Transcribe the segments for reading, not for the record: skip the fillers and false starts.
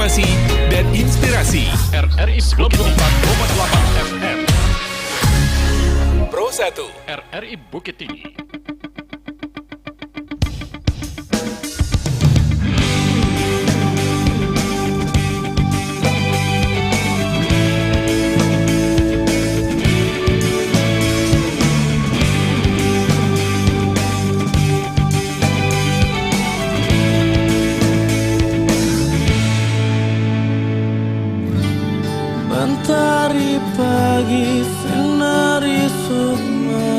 informasi dan inspirasi. RRI 94,8 FM. Pro 1 RRI Bukit Tinggi. Mentari pagi sinari sukma,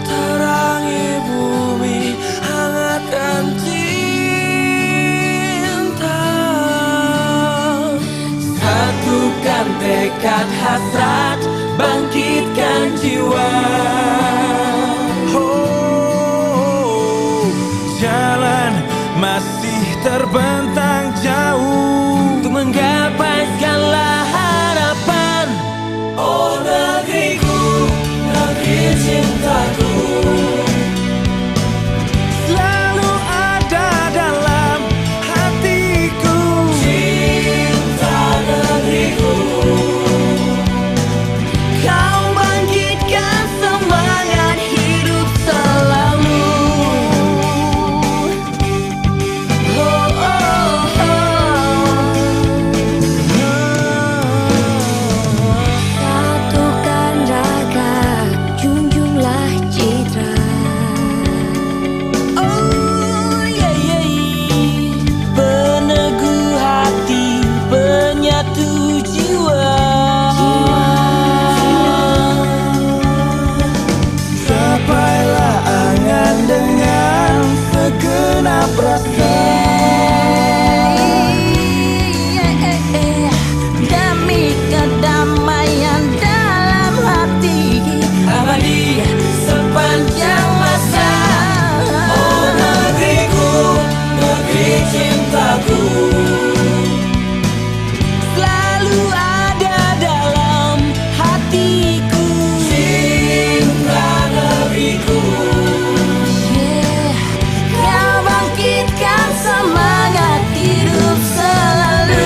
terangi bumi hangatkan cinta, satukan tekad hasrat bangkitkan jiwa. Oh, jalan masih terbentang jauh untuk menggapai segala harapan. Oh negeriku, negeri cintaku, selalu ada dalam hatiku. Cinta negeriku, kau bangkitkan semangat hidup selalu. Demi kedamaian dalam hati abadi sepanjang masa. Oh negeriku, negeri cintaku, selalu ada dalam hatiku. Cinta negeriku, kau bangkitkan semangat hidup selalu.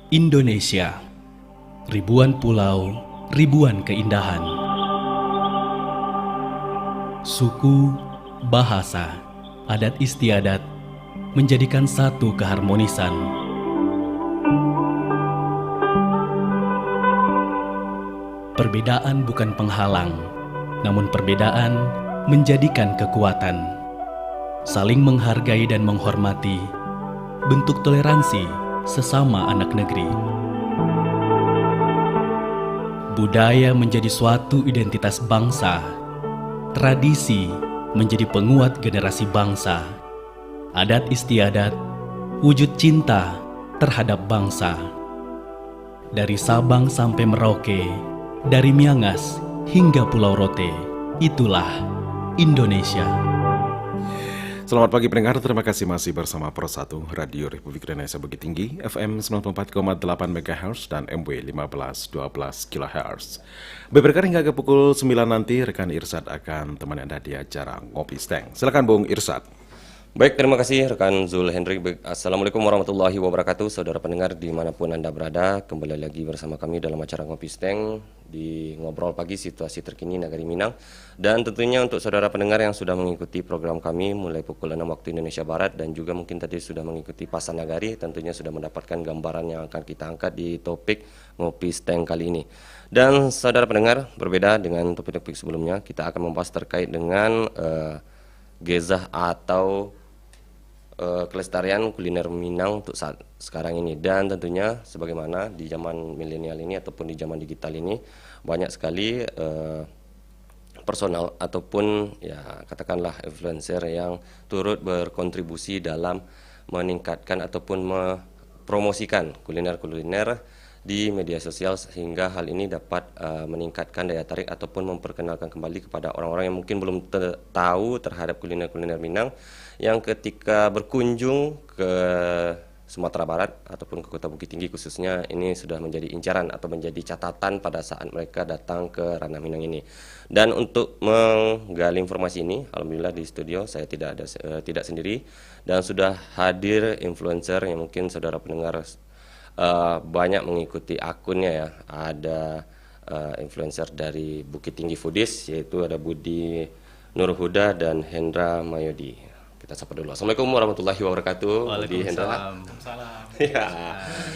Indonesia, ribuan pulau, ribuan keindahan. Suku, bahasa, adat istiadat menjadikan satu keharmonisan. Perbedaan bukan penghalang, namun perbedaan menjadikan kekuatan. Saling menghargai dan menghormati, bentuk toleransi sesama anak negeri. Budaya menjadi suatu identitas bangsa, tradisi menjadi penguat generasi bangsa, adat istiadat wujud cinta terhadap bangsa. Dari Sabang sampai Merauke, dari Miangas hingga Pulau Rote, itulah Indonesia. Selamat pagi pendengar, terima kasih masih bersama Pro 1 Radio Republik Indonesia Bukit Tinggi, FM 94,8 MHz dan MW 1512 kHz. Beberkar hingga ke pukul 9 nanti, rekan Irsad akan temani Anda di acara Ngopi Steng. Silakan Bung Irsad. Baik, terima kasih rekan Zul Hendrik. Assalamualaikum warahmatullahi wabarakatuh. Saudara pendengar dimanapun Anda berada, kembali lagi bersama kami dalam acara Ngopi Steng di Ngobrol Pagi situasi terkini Negari Minang. Dan tentunya untuk saudara pendengar yang sudah mengikuti program kami mulai pukul 6 waktu Indonesia Barat dan juga mungkin tadi sudah mengikuti Pasan Nagari, tentunya sudah mendapatkan gambaran yang akan kita angkat di topik Ngopi Steng kali ini. Dan saudara pendengar, berbeda dengan topik-topik sebelumnya, kita akan membahas terkait dengan gezah atau kelestarian kuliner Minang untuk saat sekarang ini. Dan tentunya sebagaimana di zaman milenial ini ataupun di zaman digital ini banyak sekali personal ataupun ya katakanlah influencer yang turut berkontribusi dalam meningkatkan ataupun mempromosikan kuliner-kuliner di media sosial sehingga hal ini dapat meningkatkan daya tarik ataupun memperkenalkan kembali kepada orang-orang yang mungkin belum tahu terhadap kuliner-kuliner Minang yang ketika berkunjung ke Sumatera Barat ataupun ke Kota Bukit Tinggi khususnya ini sudah menjadi incaran atau menjadi catatan pada saat mereka datang ke Ranah Minang ini. Dan untuk menggali informasi ini, alhamdulillah di studio saya tidak sendiri dan sudah hadir influencer yang mungkin saudara pendengar banyak mengikuti akunnya ya. Ada influencer dari Bukit Tinggi Foodies, yaitu ada Budi Nurhuda dan Hendra Mayodi. Kita sapa dulu. Assalamualaikum warahmatullahi wabarakatuh. Budi, Hendra. Waalaikumsalam. Ya.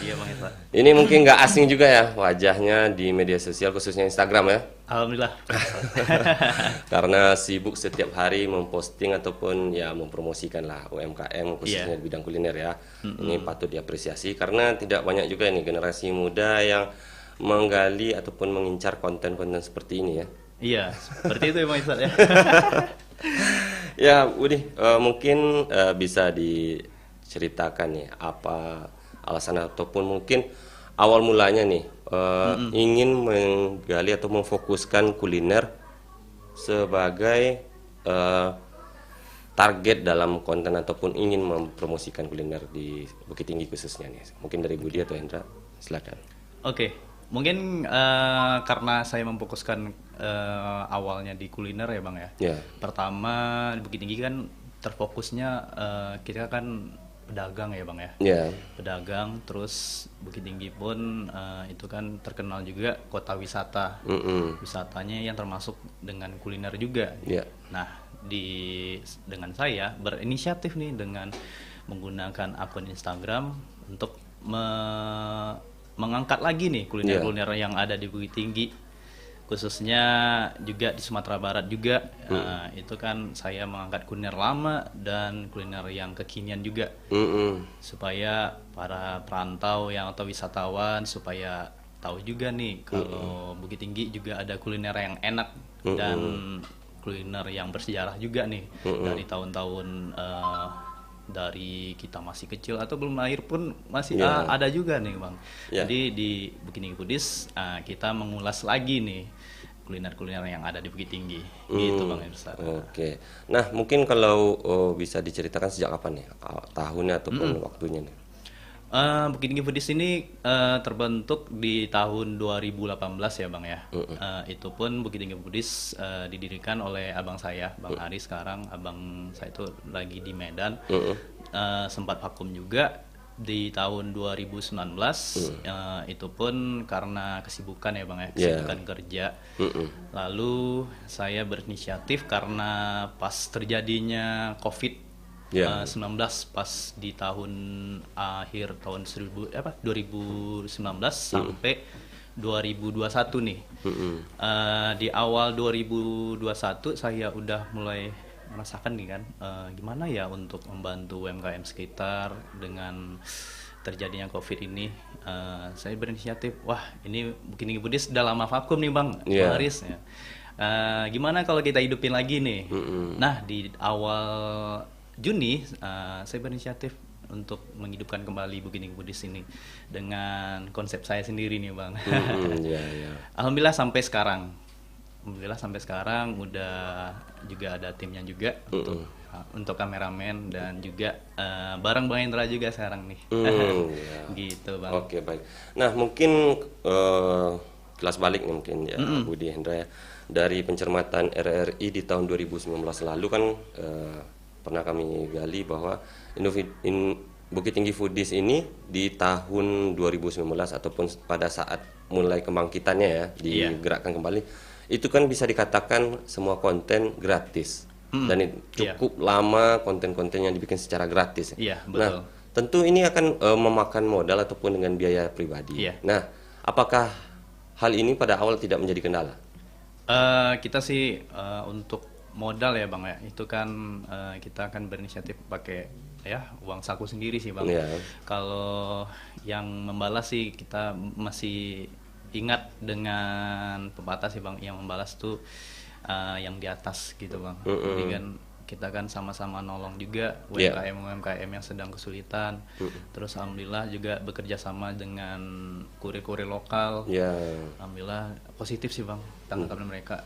Iya Bang Hendra. Ini mungkin nggak asing juga ya wajahnya di media sosial khususnya Instagram ya. Alhamdulillah. Karena sibuk setiap hari memposting ataupun ya mempromosikan lah UMKM khususnya di bidang kuliner ya. Ini patut diapresiasi karena tidak banyak juga ini generasi muda yang menggali ataupun mengincar konten-konten seperti ini ya. Iya, seperti itu ya Bang Hendra ya. Ya, Budi, mungkin bisa diceritakan nih apa alasan ataupun mungkin awal mulanya nih ingin menggali atau memfokuskan kuliner sebagai target dalam konten ataupun ingin mempromosikan kuliner di Bukit Tinggi khususnya nih. Mungkin dari Budi atau Hendra, silakan. Oke, mungkin karena saya memfokuskan awalnya di kuliner ya Bang ya. Ya. Pertama di Bukit Tinggi kan terfokusnya kita kan pedagang ya Bang ya. Ya. Pedagang, terus Bukit Tinggi pun itu kan terkenal juga kota wisata. Wisatanya yang termasuk dengan kuliner juga. Ya. Nah, dengan saya berinisiatif nih dengan menggunakan akun Instagram untuk mengangkat lagi nih kuliner-kuliner yang ada di Bukit Tinggi, khususnya juga di Sumatera Barat juga. Itu kan saya mengangkat kuliner lama dan kuliner yang kekinian juga, supaya para perantau atau wisatawan supaya tahu juga nih kalau Bukit Tinggi juga ada kuliner yang enak dan kuliner yang bersejarah juga nih dari tahun-tahun dari kita masih kecil atau belum lahir pun masih ada juga nih Bang. Jadi di Bukit Tinggi Foodies kita mengulas lagi nih kuliner-kuliner yang ada di Bukit Tinggi. Gitu Bang Irsad. Oke. Nah, mungkin kalau bisa diceritakan sejak kapan nih tahunnya ataupun waktunya nih. Bukit Tinggi Foodies ini terbentuk di tahun 2018 ya Bang ya. Itu pun Bukit Tinggi Foodies didirikan oleh abang saya, Bang Ari. Sekarang abang saya itu lagi di Medan. Sempat vakum juga di tahun 2019. Itu pun karena kesibukan ya Bang ya, kesibukan kerja. Lalu saya berinisiatif karena pas terjadinya COVID 19 pas di tahun akhir tahun 2019 sampai 2021 nih. Di awal 2021 saya udah mulai merasakan nih kan gimana ya untuk membantu UMKM sekitar dengan terjadinya COVID ini. Saya berinisiatif, wah ini Bukit Tinggi Foodies udah lama vakum nih Bang Haris ya. Gimana kalau kita hidupin lagi nih. Nah di awal Juni saya berinisiatif untuk menghidupkan kembali Bukit Tinggi Foodies ini dengan konsep saya sendiri nih Bang. Iya, iya. Alhamdulillah sampai sekarang udah juga ada timnya juga untuk kameramen dan juga bareng Bang Hendra juga sekarang nih. Iya. Gitu Bang. Oke, baik. Nah, mungkin kelas balik nih mungkin ya Budi Hendra ya. Dari pencermatan RRI di tahun 2019 lalu kan pernah kami gali bahwa Bukit Tinggi Foodies ini di tahun 2019 ataupun pada saat mulai kebangkitannya ya digerakkan kembali, itu kan bisa dikatakan semua konten gratis dan cukup lama konten-konten yang dibikin secara gratis. Iya, betul. Nah, tentu ini akan memakan modal ataupun dengan biaya pribadi. Iya. Nah, apakah hal ini pada awal tidak menjadi kendala? Kita sih untuk modal ya Bang ya, itu kan kita akan berinisiatif pakai ya uang saku sendiri sih Bang. Iya. Kalau yang membalas sih kita masih ingat dengan pepatah sih Bang, yang membalas tuh yang di atas gitu Bang. Jadi kan kita kan sama-sama nolong juga UMKM yang sedang kesulitan. Terus alhamdulillah juga bekerja sama dengan kurir-kurir lokal. Alhamdulillah positif sih Bang tanggapan mereka.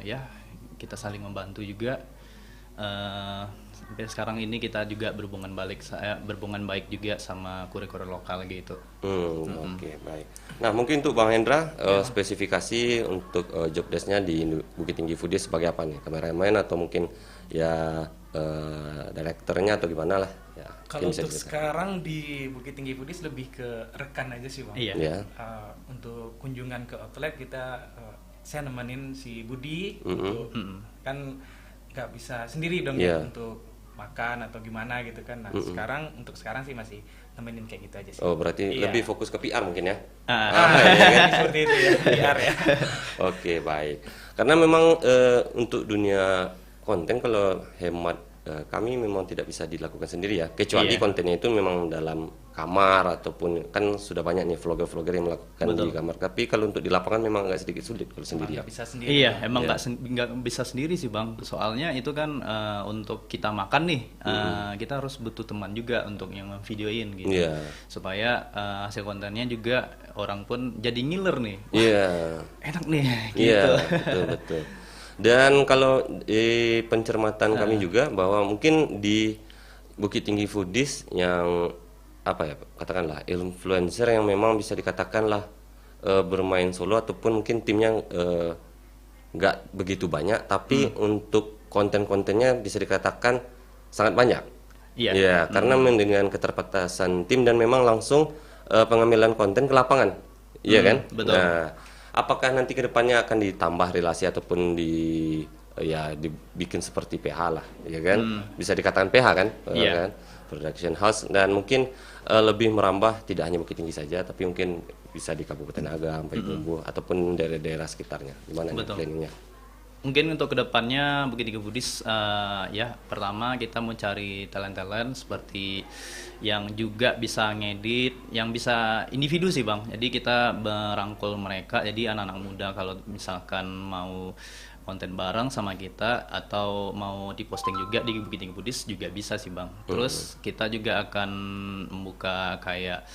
Ya kita saling membantu juga. Sampai sekarang ini kita juga berhubungan baik juga sama kurir-kurir lokal gitu. Oke, baik. Nah, mungkin untuk Bang Hendra spesifikasi untuk job desk-nya di Bukit Tinggi Foodies sebagai apa nih? Kameramen atau mungkin ya direkturnya atau gimana lah? Ya, kalau untuk sekarang di Bukit Tinggi Foodies lebih ke rekan aja sih Bang. Iya. Untuk kunjungan ke outlet kita saya nemenin si Budi untuk kan nggak bisa sendiri dong ya untuk makan atau gimana gitu kan. Nah, untuk sekarang sih masih nemenin kayak gitu aja sih. Oh, berarti lebih fokus ke PR mungkin ya? Seperti itu ya, PR ya. Oke, baik. Karena memang untuk dunia konten kalau hemat kami memang tidak bisa dilakukan sendiri ya. Kecuali kontennya itu memang dalam kamar ataupun kan sudah banyak nih vlogger-vlogger yang melakukan di kamar. Tapi kalau untuk di lapangan memang agak sedikit sulit kalau sendiri. Nggak bisa sendiri. Iya, emang nggak bisa sendiri sih Bang. Soalnya itu kan untuk kita makan nih, kita harus butuh teman juga untuk yang videoin gitu. Supaya hasil kontennya juga orang pun jadi ngiler nih. Enak nih gitu. Betul. Dan kalau pencermatan kami juga bahwa mungkin di Bukit Tinggi Foodies yang apa ya katakanlah influencer yang memang bisa dikatakanlah bermain solo ataupun mungkin timnya nggak begitu banyak, tapi untuk konten-kontennya bisa dikatakan sangat banyak. Iya. Karena dengan keterbatasan tim dan memang langsung pengambilan konten ke lapangan, iya kan? Betul. Nah, apakah nanti kedepannya akan ditambah relasi ataupun dibikin seperti PH lah, ya kan? Bisa dikatakan PH kan? Kan? Production House, dan mungkin lebih merambah tidak hanya Bukit Tinggi saja, tapi mungkin bisa di Kabupaten Agam, Payakumbuh ataupun daerah-daerah sekitarnya. Gimana nih planningnya? Mungkin untuk kedepannya Bukit Tinggi Foodies ya pertama kita mau cari talent-talent seperti yang juga bisa ngedit, yang bisa individu sih Bang. Jadi kita merangkul mereka, jadi anak-anak muda kalau misalkan mau konten bareng sama kita atau mau diposting juga di Bukit Tinggi Foodies juga bisa sih Bang. Terus kita juga akan membuka kayak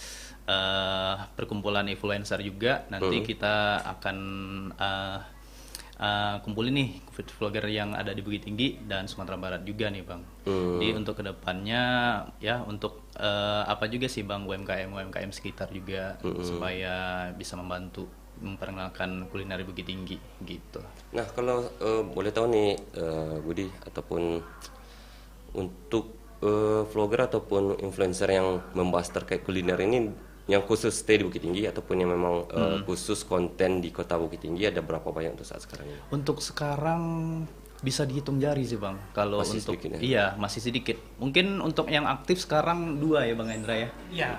perkumpulan influencer juga. Nanti kita akan kumpulin nih vlogger yang ada di Bukit Tinggi dan Sumatera Barat juga nih Bang. Jadi untuk kedepannya ya untuk apa juga sih Bang, UMKM sekitar juga supaya bisa membantu memperkenalkan kuliner Bukit Tinggi gitu. Nah, kalau boleh tahu nih Budi ataupun untuk vlogger ataupun influencer yang membahas terkait kuliner ini yang khusus stay di Bukit Tinggi ataupun yang memang khusus konten di Kota Bukit Tinggi, ada berapa banyak untuk saat sekarang ini? Untuk sekarang bisa dihitung jari sih Bang. Kalau masih untuk sedikit, ya? Iya, masih sedikit. Mungkin untuk yang aktif sekarang 2 ya Bang Hendra ya. Iya,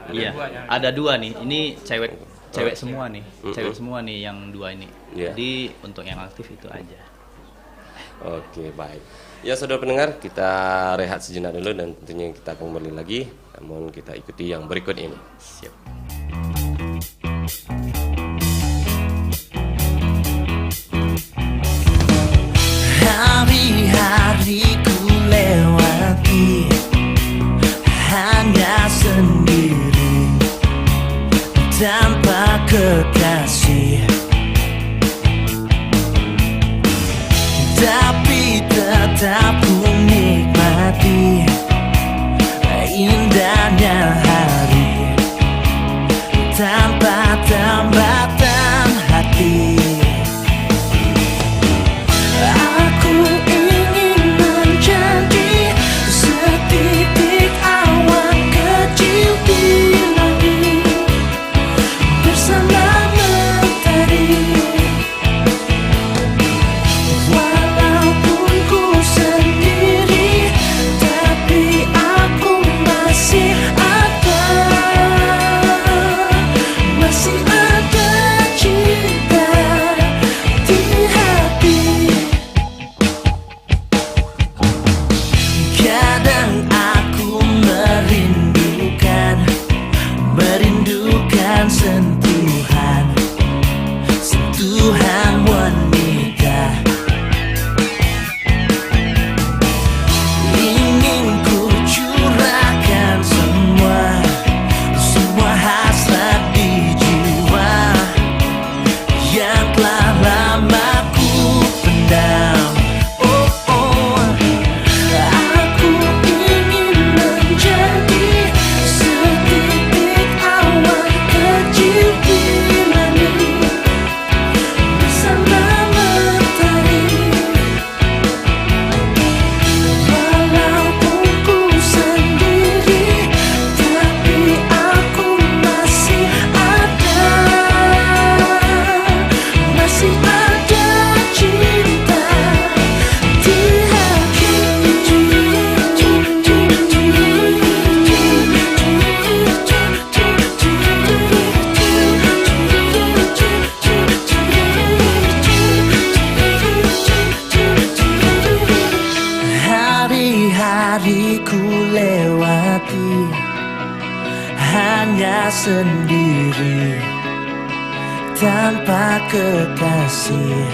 ada 2 nih. Ini cewek semua nih. Cewek semua nih yang 2 ini. Jadi untuk yang aktif itu aja. Oke, baik. Ya saudara pendengar, kita rehat sejenak dulu dan tentunya kita kembali lagi. Namun kita ikuti yang berikut ini. Siap. Hari-hariku lewati tanpa kekasih, tapi tetap ku nikmati indahnya hari tanpa tambatan hati. Aku ingin menjadi setitik awan kecil di langit bersama mentari. Walaupun ku sendiri, tapi aku masih ada cinta di hati. Kadang aku merindukan sentuhan wanita. Ingin ku curahkan semua hasrat di jiwa yang telah lama ku pendam. Aku ingin menjadi setitik awan kecil di langit bersama mentari. Walaupun ku sendiri, tapi aku masih ada cinta di hati. Hari-hari ku lewati hanya sendiri tanpa kekasih.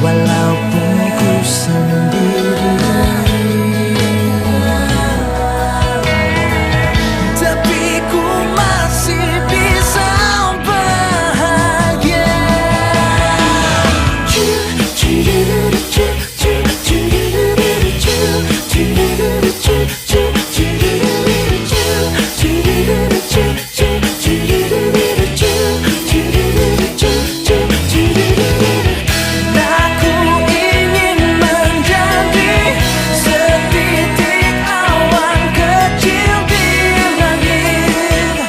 Walaupun ku sendiri, tapi ku masih bisa bahagia. Aku ingin menjadi setitik awan kecil di langit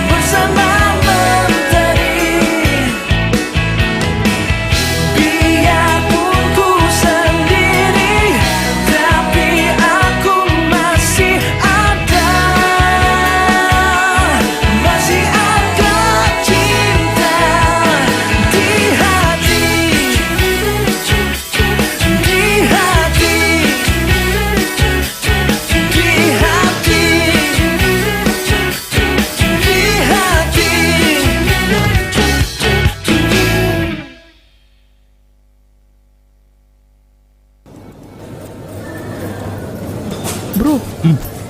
bersama mentari. Biarpun ku sendiri, tapi aku masih ada cinta di hati. Bro,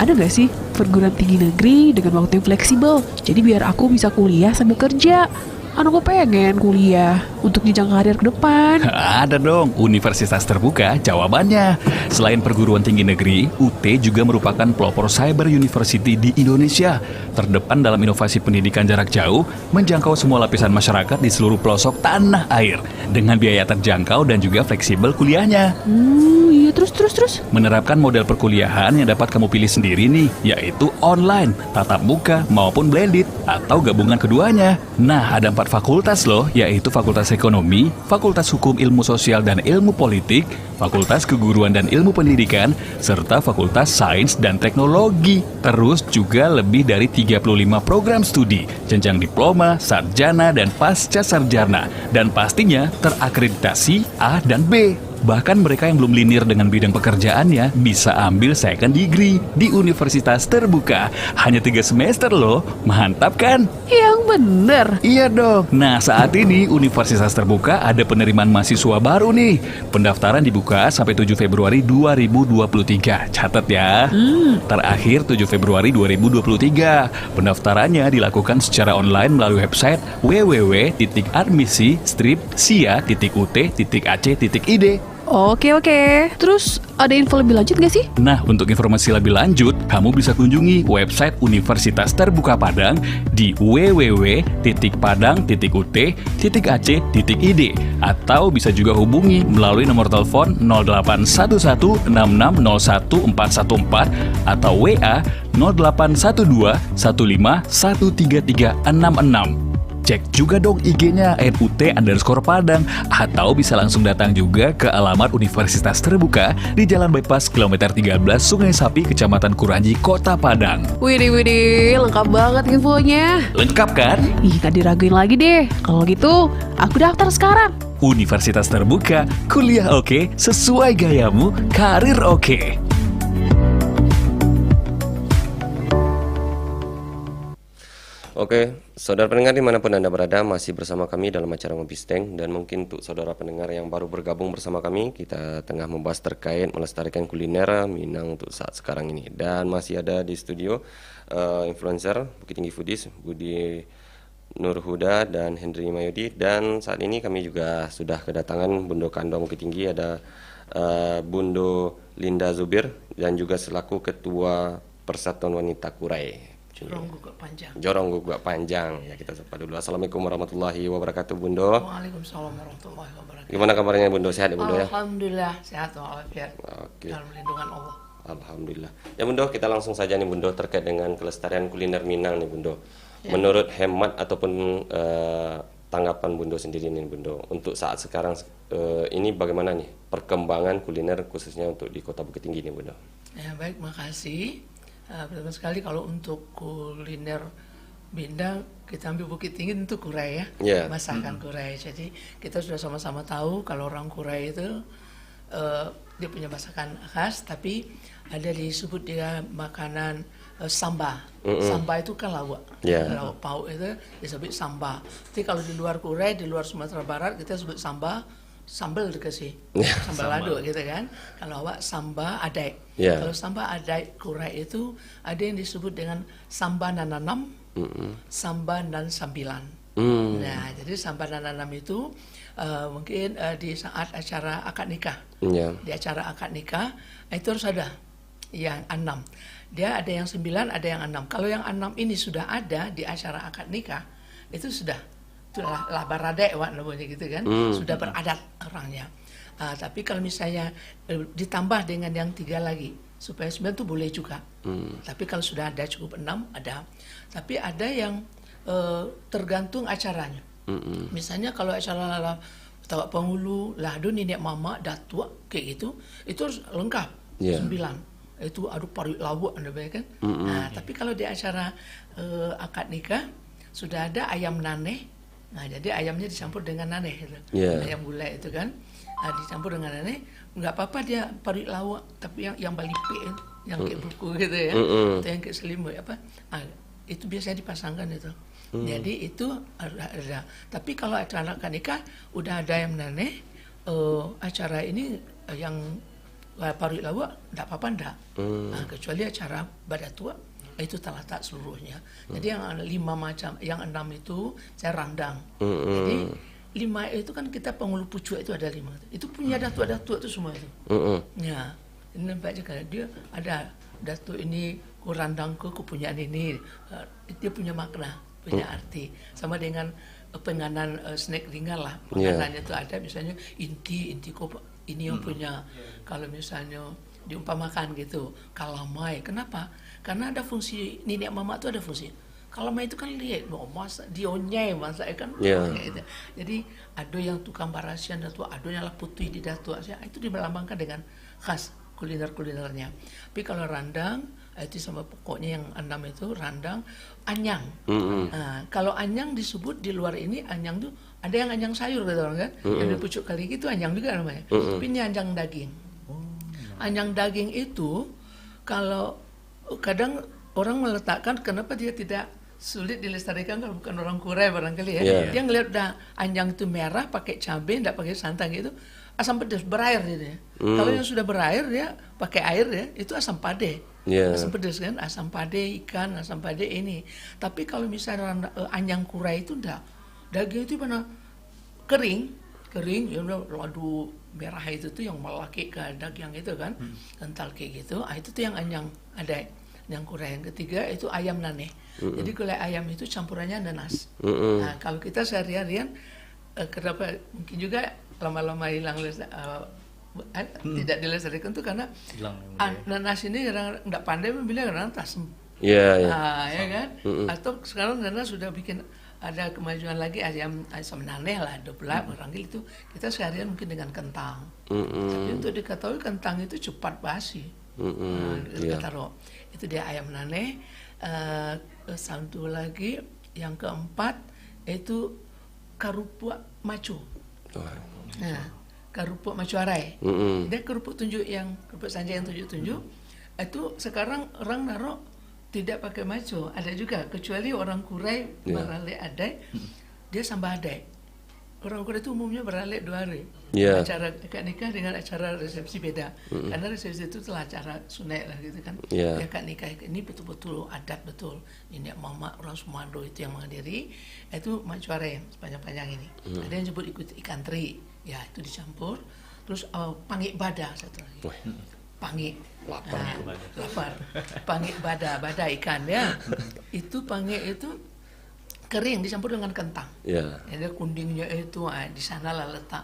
ada gak sih perguruan tinggi negeri dengan waktu yang fleksibel? Jadi biar aku bisa kuliah sambil kerja. Aku pengen kuliah untuk jenjang karir ke depan. Ada dong, universitas terbuka jawabannya. Selain perguruan tinggi negeri, UT juga merupakan pelopor cyber university di Indonesia. Terdepan dalam inovasi pendidikan jarak jauh, menjangkau semua lapisan masyarakat di seluruh pelosok tanah air. Dengan biaya terjangkau dan juga fleksibel kuliahnya. Iya, terus. Menerapkan model perkuliahan yang dapat kamu pilih sendiri nih, yaitu online, tatap muka maupun blended, atau gabungan keduanya. Nah, ada 4 fakultas loh, yaitu Fakultas Ekonomi, Fakultas Hukum Ilmu Sosial dan Ilmu Politik, Fakultas Keguruan dan Ilmu Pendidikan, serta Fakultas Sains dan Teknologi. Terus juga lebih dari 35 program studi, jenjang diploma, sarjana, dan pasca sarjana. Dan pastinya terakreditasi A dan B. Bahkan mereka yang belum linear dengan bidang pekerjaannya bisa ambil second degree di universitas terbuka. Hanya 3 semester loh, mantap kan? Yang bener. Iya dong. Nah, saat ini Universitas Terbuka ada penerimaan mahasiswa baru nih. Pendaftaran dibuka sampai 7 Februari 2023. Catat ya. Terakhir 7 Februari 2023. Pendaftarannya dilakukan secara online melalui website www.admisi-sia.ut.ac.id. Oke. Terus ada info lebih lanjut gak sih? Nah, untuk informasi lebih lanjut, kamu bisa kunjungi website Universitas Terbuka Padang di www.padang.ut.ac.id atau bisa juga hubungi melalui nomor telepon 081166011414 atau WA 081215133666. Cek juga dong IG-nya @ut_padang atau bisa langsung datang juga ke alamat Universitas Terbuka di Jalan Bypass kilometer 13 Sungai Sapi, Kecamatan Kuranji, Kota Padang. Widih, lengkap banget infonya. Lengkap kan? Ih, gak diraguin lagi deh. Kalau gitu, aku daftar sekarang. Universitas Terbuka, kuliah oke, sesuai gayamu, karir oke. Oke, saudara pendengar dimanapun Anda berada, masih bersama kami dalam acara Ngopi Steng. Dan mungkin untuk saudara pendengar yang baru bergabung bersama kami, kita tengah membahas terkait melestarikan kuliner Minang untuk saat sekarang ini. Dan masih ada di studio influencer Bukit Tinggi Foodies, Budi Nur Huda dan Henry Mayudi. Dan saat ini kami juga sudah kedatangan Bundo Kandong Bukit Tinggi, ada Bundo Linda Zubir, dan juga selaku Ketua Persatuan Wanita Kurai. Jorong Gugak Panjang. Ya, kita sapa dulu. Assalamualaikum warahmatullahi wabarakatuh, Bundo. Waalaikumsalam warahmatullahi wabarakatuh. Gimana kabarnya, Bundo? Sehat ya, Bundo ya? Alhamdulillah sehat walafiat. Oke. Dalam lindungan Allah. Alhamdulillah. Ya, Bundo, kita langsung saja nih, Bundo, terkait dengan kelestarian kuliner Minang nih, Bundo. Menurut hemat ataupun tanggapan Bundo sendiri nih, Bundo, untuk saat sekarang ini bagaimana nih perkembangan kuliner khususnya untuk di Kota Bukit Tinggi nih, Bundo? Ya, baik, makasih. Pertama sekali kalau untuk kuliner Minang, kita ambil Bukit Tinggi untuk Kurai ya, masakan Kurai. Jadi kita sudah sama-sama tahu kalau orang Kurai itu dia punya masakan khas, tapi ada disebut dia makanan samba. Samba itu kan lawak, lawak pauk itu disebut samba. Jadi kalau di luar Kurai, di luar Sumatera Barat kita sebut samba, sambal dikasih, sambal lado gitu kan. Kalau awak samba adai. Kalau samba adai Kurai itu ada yang disebut dengan samba nananam, samba nan sambilan. Nah, jadi samba nananam itu mungkin di saat acara akad nikah. Di acara akad nikah itu harus ada yang 6. Dia ada yang 9, ada yang 6. Kalau yang 6 ini sudah ada di acara akad nikah, itu sudah lah baradek namanya gitu kan, sudah beradat orangnya. Tapi kalau misalnya ditambah dengan yang 3 lagi supaya 9 itu boleh juga. Tapi kalau sudah ada cukup 6 ada. Tapi ada yang tergantung acaranya. Misalnya kalau acara Tawak Penghulu, Lado Nenek Mama, Datuk kayak gitu, itu harus lengkap 9. Itu aduk paru lawak kan. Tapi kalau di acara akad nikah sudah ada ayam naneh. Nah, jadi ayamnya dicampur dengan naneh gitu. Ayam gulai itu kan. Dicampur dengan naneh, nggak apa-apa dia paru lawak, tapi yang balipe yang kayak buku gitu ya. Atau yang kayak selimut apa. Itu biasanya dipasangkan itu. Jadi itu ada. Tapi kalau acara akad nikah udah ada ayam naneh, acara ini yang paru lawak enggak apa-apa enggak. Kecuali acara badatua itu telah tak seluruhnya. Jadi yang 5 macam, yang 6 itu saya randang. Jadi 5 itu kan kita penghulu pucuk itu ada 5. Itu punya datuk-datuk itu semua itu. Ya, ini nampak juga dia ada datuk ini kurandangku kepunyaan ini. Dia punya makna, punya arti. Sama dengan penganan snack ringan lah. Penganannya itu ada misalnya inti kok ini yang punya. Kalau misalnya diumpamakan gitu, kalamai. Kenapa? Karena ada fungsi nenek mama itu ada fungsi. Kalamai itu kan lihat, masak dionyai masak kan. Gitu. Jadi ada yang tukang barasian datuk, ada yang putih di datuk. Itu dimelambangkan dengan khas kuliner-kulinernya. Tapi kalau randang itu sama pokoknya yang 6 itu randang, anyang. Kalau anyang disebut di luar ini anyang itu Ada yang anjang sayur kata orang kan, yang di pucuk kali itu anjang juga namanya. Tapi ini anjang daging. Anjang daging itu kalau kadang orang meletakkan, kenapa dia tidak sulit dilestarikan kalau bukan orang Korea barangkali ya. Dia ngeliat udah anjang itu merah pakai cabai, enggak pakai santan gitu, asam pedas berair gitu ya. Kalau yang sudah berair dia pakai air ya, itu asam pade. Asam pedas kan, asam pade ikan, asam pade ini. Tapi kalau misalnya anjang Korea itu enggak, daging itu mana kering, ya udah ladu merah itu tuh yang melaki ke daging itu kan, kental kayak gitu. Itu tuh yang anjang ada. Yang Korea. Yang ketiga itu ayam nane. Jadi gulai ayam itu campurannya nanas. Nah kalau kita sehari-harian kenapa mungkin juga lama-lama hilang tidak dilestarikan tuh karena nanas ini kadang nggak pandai memilih kadang tasem. Ya kan. Atau sekarang nanas sudah bikin ada kemajuan lagi ayam nane lah, dobrak barangkali itu kita seharian mungkin dengan kentang. Tapi untuk diketahui kentang itu cepat basi. Kita taruh itu dia ayam nane. Satu lagi yang keempat itu kerupuk macu. Nah kerupuk macu arai. Dia kerupuk tunjuk yang kerupuk sanja yang tunjuk-tunjuk itu sekarang orang naruh tidak pakai macu, ada juga kecuali orang Kurai beralek adai, dia sambal adai. Orang Korea itu umumnya beralek 2 hari. Acara akad nikah dengan acara resepsi beda. Karena resepsi itu telah acara sunat lah gitu kan. Akad nikah ini betul-betul adat betul. Ini mama orang Sumando itu yang menghadiri. Itu macuare sepanjang-panjang ini. Ada yang sebut ikut ikan teri. Ya itu dicampur. Terus pangik bada satu lagi. Pangik. Lapar. Pangik bada ikan ya. Itu pangik itu kering dicampur dengan kentang. Ada kundingnya itu di sana lah letak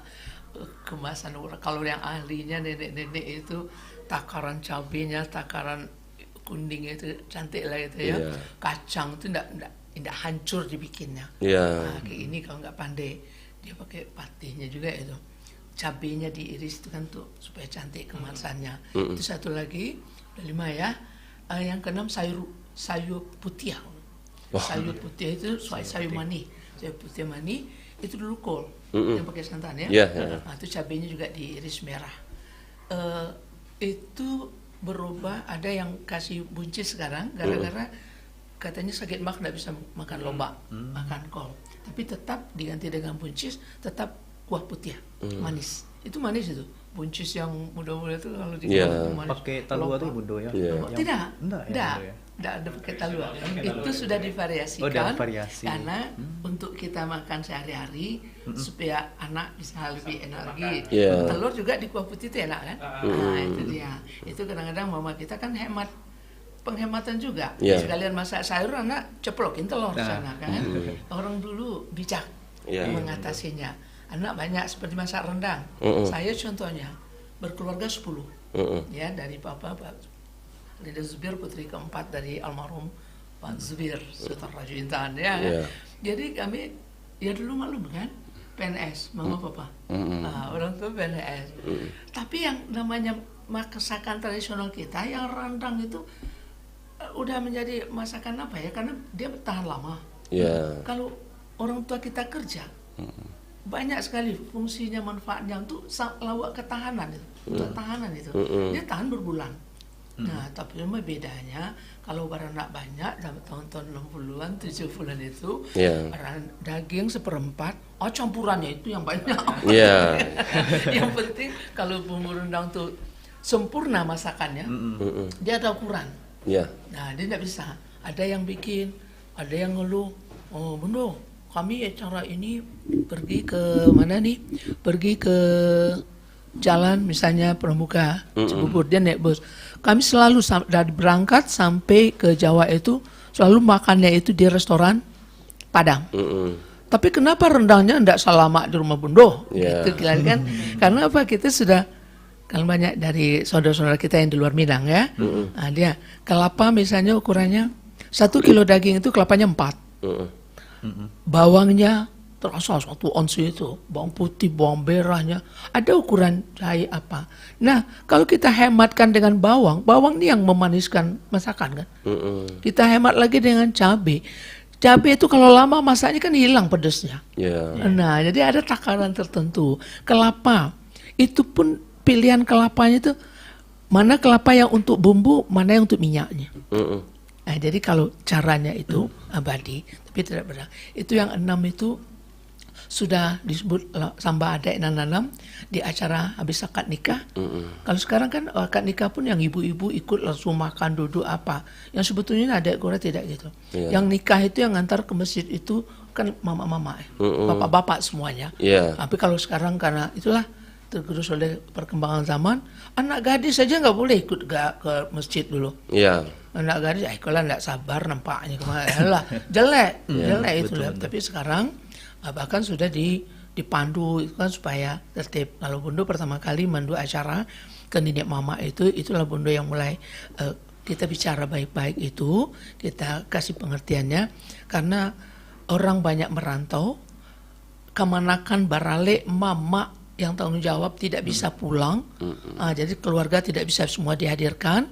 kemasan. Kalau yang ahlinya nenek-nenek itu takaran cabenya, takaran kundingnya itu cantik lah itu ya. Kacang itu tidak hancur dibikinnya. Nah, kayak ini kalau nggak pandai dia pakai patihnya juga itu. Cabenya diiris itu kan tuh supaya cantik kemasannya. Itu satu lagi, udah 5 ya. Yang keenam sayur putih. Sayur putih itu sayur mani. Sayur putih mani itu dulu kol yang pakai santan ya. Nah, itu cabenya juga diiris merah. Itu berubah, ada yang kasih buncis sekarang gara-gara katanya sakit mak nggak bisa makan lobak, makan kol. Tapi tetap diganti dengan buncis, tetap kuah putih manis. Itu manis itu. Buncis yang muda-muda itu kalau manis. Pakai talua tuh budo ya? Tidak ada pakai talua. Itu sudah divariasikan karena untuk kita makan sehari-hari supaya anak bisa lebih energi. Telur juga di kuah putih itu enak kan? Nah itu dia. Itu kadang-kadang mama kita kan hemat, penghematan juga. Sekalian masak sayur anak ceplokin telur sana kan. Orang dulu bijak mengatasinya. Anak banyak seperti masak rendang. Saya contohnya berkeluarga 10. Ya dari papa Pak Lida Zubir, putri keempat dari almarhum Pak Zubir, Sultan Raja Intan ya. Jadi kami ya dulu maklum kan PNS, mama papa. Orang tua PNS. Tapi yang namanya masakan tradisional kita yang rendang itu udah menjadi masakan apa ya? Karena dia bertahan lama. Kalau orang tua kita kerja banyak sekali fungsinya, manfaatnya untuk lawak ketahanan itu, untuk tahanan itu. Dia tahan berbulan. Nah, tapi memang bedanya kalau barang nak banyak dalam tahun-tahun 60-an, 70-an itu barang daging seperempat, campurannya itu yang banyak. Yang penting kalau bumbu rendang tuh sempurna masakannya, dia ada ukuran. Nah, dia tidak bisa. Ada yang bikin, ada yang ngeluh, Bunda, kami acara ini pergi ke mana nih? Pergi ke jalan misalnya Pramuka, Cibubur, dia naik bus. Kami selalu dari berangkat sampai ke Jawa itu selalu makannya itu di restoran Padang. Tapi kenapa rendangnya tidak selama di rumah Bundo? Gitu kan? Karena apa? Kita sudah kalau banyak dari saudara-saudara kita yang di luar Minang ya. Nah, dia kelapa misalnya ukurannya 1 kilo daging itu kelapanya 4. Bawangnya terasa 1 ons itu, bawang putih, bawang merahnya, ada ukuran cair apa. Nah, kalau kita hematkan dengan bawang ini yang memaniskan masakan kan. Kita hemat lagi dengan cabai. cabai itu kalau lama masaknya kan hilang pedesnya. Ya. Nah, jadi ada takaran tertentu. Kelapa itu pun pilihan kelapanya itu mana kelapa yang untuk bumbu, mana yang untuk minyaknya. Nah, jadi kalau caranya itu abadi, tapi tidak benar. Itu yang 6 itu sudah disebut samba adat nanam di acara habis akad nikah. Kalau sekarang kan akad nikah pun yang ibu-ibu ikut langsung makan duduk apa. Yang sebetulnya adat Korea tidak gitu. Yang nikah itu yang ngantar ke masjid itu kan mama-mama, bapak-bapak semuanya. Tapi kalau sekarang karena itulah tergerus oleh perkembangan zaman, anak gadis saja nggak boleh ikut ke masjid dulu. Anak gadis, kalau nggak sabar nampaknya kemana lah, jelek itu. Tapi sekarang bahkan sudah dipandu itu kan supaya tertib. Kalau Bundo pertama kali mandu acara ke nenek mama itulah Bundo yang mulai kita bicara baik-baik itu, kita kasih pengertiannya karena orang banyak merantau, kemanakan barale mama yang tanggung jawab tidak bisa pulang, jadi keluarga tidak bisa semua dihadirkan.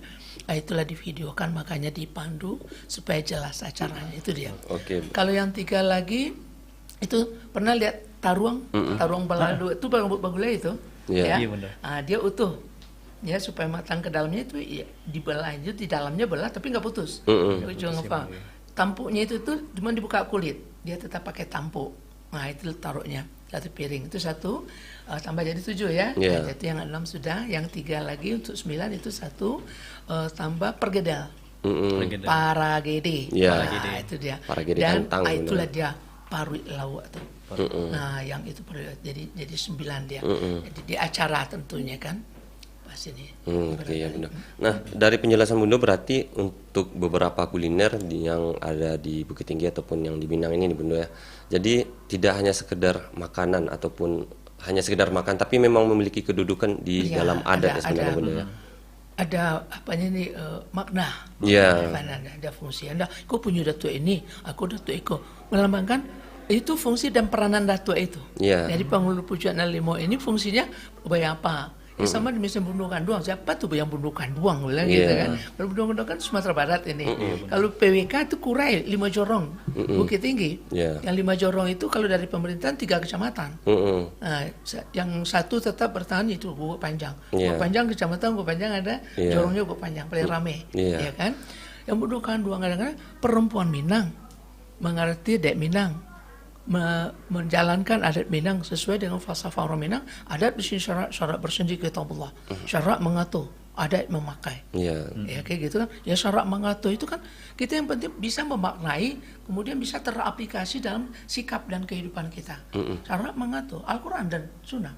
Itulah divideokan, makanya dipandu supaya jelas acaranya, itu dia. Kalau yang 3 lagi itu pernah lihat taruang balado itu bagulai itu, ya. Dia utuh, ya supaya matang ke dalamnya itu ya, dibelah itu di dalamnya belah tapi nggak putus. Ujung apa? Tampuknya itu tuh cuma dibuka kulit, dia tetap pakai tampuk. Nah itu taruhnya 1 piring itu 1, tambah jadi 7 ya. Nah, jadi yang 6 sudah, yang 3 lagi untuk 9 itu 1 tambah pergedel. Paragede. Nah, itu dia. Dan itulah dia parui lawak tuh. Nah, yang itu jadi 9 dia. Jadi di acara tentunya kan pas ini. Ya benar. Nah, dari penjelasan Bundo berarti untuk beberapa kuliner yang ada di Bukit Tinggi ataupun yang di Minang ini Bundo ya. Jadi tidak hanya sekedar makanan ataupun hanya sekedar makan, tapi memang memiliki kedudukan di dalam adat sebenarnya Bundo ya. Ada apanya nih makna, ada fungsi. Aku punya datuk ini, aku datuk Eko, melambangkan itu fungsi dan peranan datuk itu. Jadi penghulu pujuan limo ini fungsinya bayar apa? Sama misalnya Bundo Kanduang, siapa tuh yang Bundo Kanduang bilang gitu kan. Kalau Bundo Kanduang kan Sumatera Barat ini. Kalau PWK itu Kurai 5 Jorong, Bukit Tinggi. Yang 5 Jorong itu kalau dari pemerintahan 3 kecamatan. Nah, yang 1 tetap bertahan itu Gubuk Panjang. Gubuk Panjang kecamatan Gubuk Panjang ada, Jorongnya Gubuk Panjang paling rame, ya kan. Yang Bundo Kanduang kadang-kadang perempuan Minang mengerti dek Minang, menjalankan adat Minang sesuai dengan falsafah orang Minang. Adat di sini syarat bersendiri kitabullah, syarat mengatur, adat memakai, ya kayak gitu kan. Ya syarat mengatur itu kan kita yang penting bisa memaknai, kemudian bisa teraplikasi dalam sikap dan kehidupan kita. Syarat mengatur Al-Quran dan Sunnah.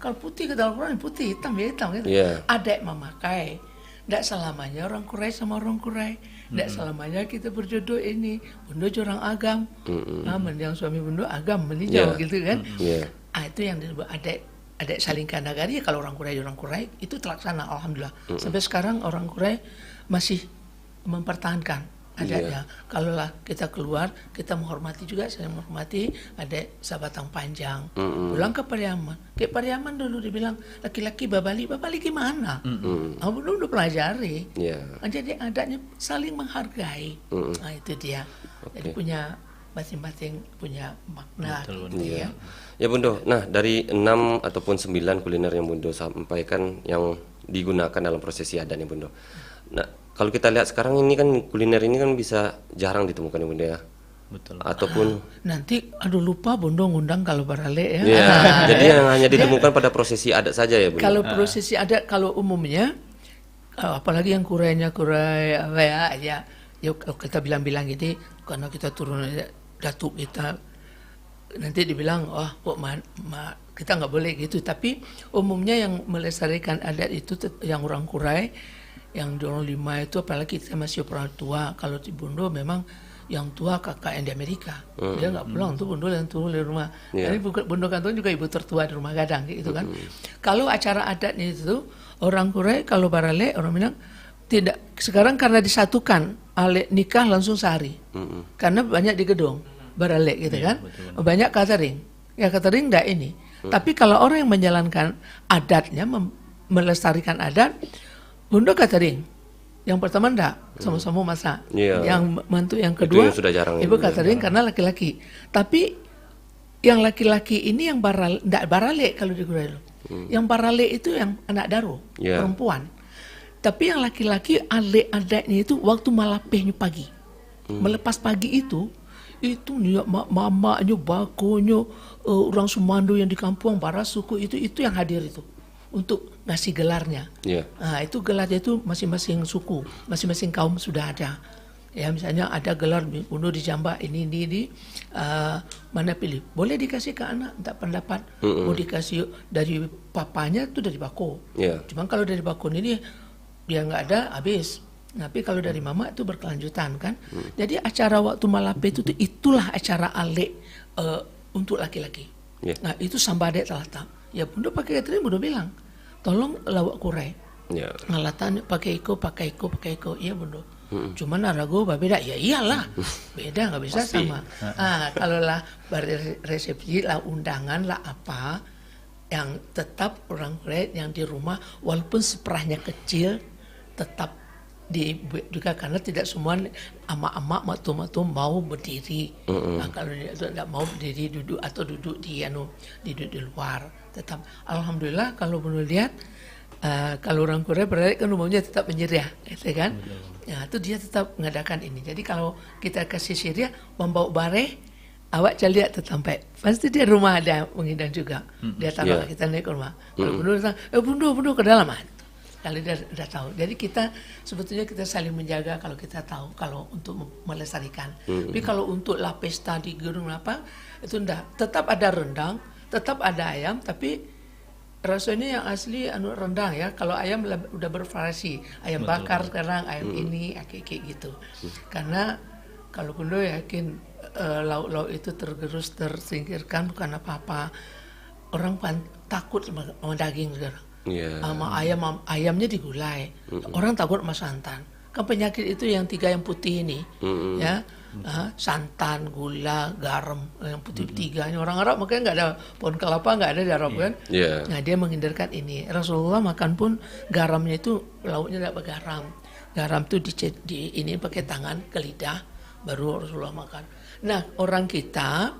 Kalau putih kata Al-Quran putih, hitam ya hitam gitu. Adat memakai. Tidak selamanya orang Kurai sama orang Kurai. Tidak selamanya kita berjodoh ini. Bundo orang agam. Yang suami Bundo agam meninjau gitu kan. Itu yang disebut adat saling kanagari. Kalau orang Kurai itu terlaksana alhamdulillah. Sampai sekarang orang Kurai masih mempertahankan adatnya. Kalaulah kita keluar, kita menghormati juga, saya menghormati adat Sabatang Panjang. Pulang ke Pariaman. Ke Pariaman dulu dibilang laki-laki babali gimana? Belum udah pelajari. Jadi adatnya saling menghargai. Nah itu dia. Jadi punya masing-masing punya makna gitu ya. Ya Bundo, nah dari 6 ataupun 9 kuliner yang Bundo sampaikan yang digunakan dalam prosesi adat nih Bundo. Nah, kalau kita lihat sekarang ini kan kuliner ini kan bisa jarang ditemukan ya Bundo ya. Betul. Ataupun nanti lupa Bundo ngundang kalau barale ya. Jadi yang hanya ditemukan pada prosesi adat saja ya Bundo. Kalau prosesi adat kalau umumnya apalagi yang kurai apa ya kalau kita bilang gitu karena kita turun datuk kita nanti dibilang kok kita nggak boleh gitu, tapi umumnya yang melestarikan adat itu yang orang Kurai, yang dorong 5 itu apalagi kita masih orang tua. Kalau di Bundo memang yang tua kakak yang di Amerika, dia nggak pulang tuh Bundo yang tua di rumah. Jadi Bundo Kantong juga ibu tertua di rumah gadang gitu kan. Kalau acara adatnya itu orang Kurai, kalau Barale orang Minang tidak sekarang karena disatukan nikah langsung sehari, karena banyak di gedung Barale gitu kan, banyak catering, ya catering enggak ini. Tapi kalau orang yang menjalankan adatnya melestarikan adat, Bundo catering, Yang pertama enggak, sama-sama masak. Iya. Yang mantu yang Itu kedua, yang sudah jarang ibu ini, catering karena laki-laki. Tapi yang laki-laki ini yang enggak barale kalau di Kurai. Yang barale itu yang anak daro, Iya. perempuan. Tapi yang laki-laki adik-adiknya itu waktu malapehnya pagi. Melepas pagi itu mamanya, bakonya, orang Sumando yang di kampung, baras suku itu yang hadir itu. Untuk ngasih gelarnya. Iya. Nah, itu gelarnya itu masing-masing suku, masing-masing kaum sudah ada. Ya, misalnya ada gelar bunuh di Jamba ini mana pilih. Boleh dikasih ke anak, tak pendapat. Mau dikasih dari papanya itu dari bako. Iya. Cuman kalau dari bako ini dia nggak ada, habis. Tapi kalau dari mama itu berkelanjutan kan. Jadi acara waktu malape itulah acara alek untuk laki-laki. Yeah. Nah itu sambade talata. Ya bunda pakai catering, bunda bilang, tolong lawak kurai. Yeah. Ngalatan pakai iko. Iya bunda. Cuman arago beda. Ya iyalah, beda nggak bisa Pasti. sama. Kalau lah resepsi lah undangan lah apa yang tetap orang kurai yang di rumah walaupun seperahnya kecil tetap juga karena tidak semua emak-emak matu-matu mau berdiri. Nah, kalau dia tidak mau berdiri duduk di luar. Tetap alhamdulillah kalau menurut lihat kalau orang Korea berarti kan umumnya tetap menyeriah, gitu kan? Ya, itu dia tetap mengadakan ini. Jadi kalau kita kasih syiriah membawa bareh, awak cari lihat sampai pasti dia rumah ada mengidang juga. Dia taruh kita naik ke rumah. Kalau bundu datang, bundu ke dalam. Kalau dia sudah tahu. Jadi kita sebetulnya kita saling menjaga kalau kita tahu kalau untuk melestarikan. Tapi kalau untuk la pesta di gedung apa itu enggak. Tetap ada rendang, tetap ada ayam, tapi rasanya yang asli rendang ya. Kalau ayam udah bervariasi, ayam bakar sekarang, ayam ini kayak gitu. Karena kalau Bundo yakin lauk-lauk itu tergerus tersingkirkan bukan apa-apa. Orang takut sama daging sekarang. Yeah. Sama ayamnya digulai. Orang takut sama santan. Kan penyakit itu yang 3 yang putih ini, ya, santan, gula, garam, yang putih 3. Orang Arab makanya nggak ada pohon kelapa, nggak ada di Arab kan. Yeah. Nah dia menghindarkan ini. Rasulullah makan pun garamnya itu lauknya tidak bergaram. Garam itu di ini pakai tangan ke lidah, baru Rasulullah makan. Nah orang kita,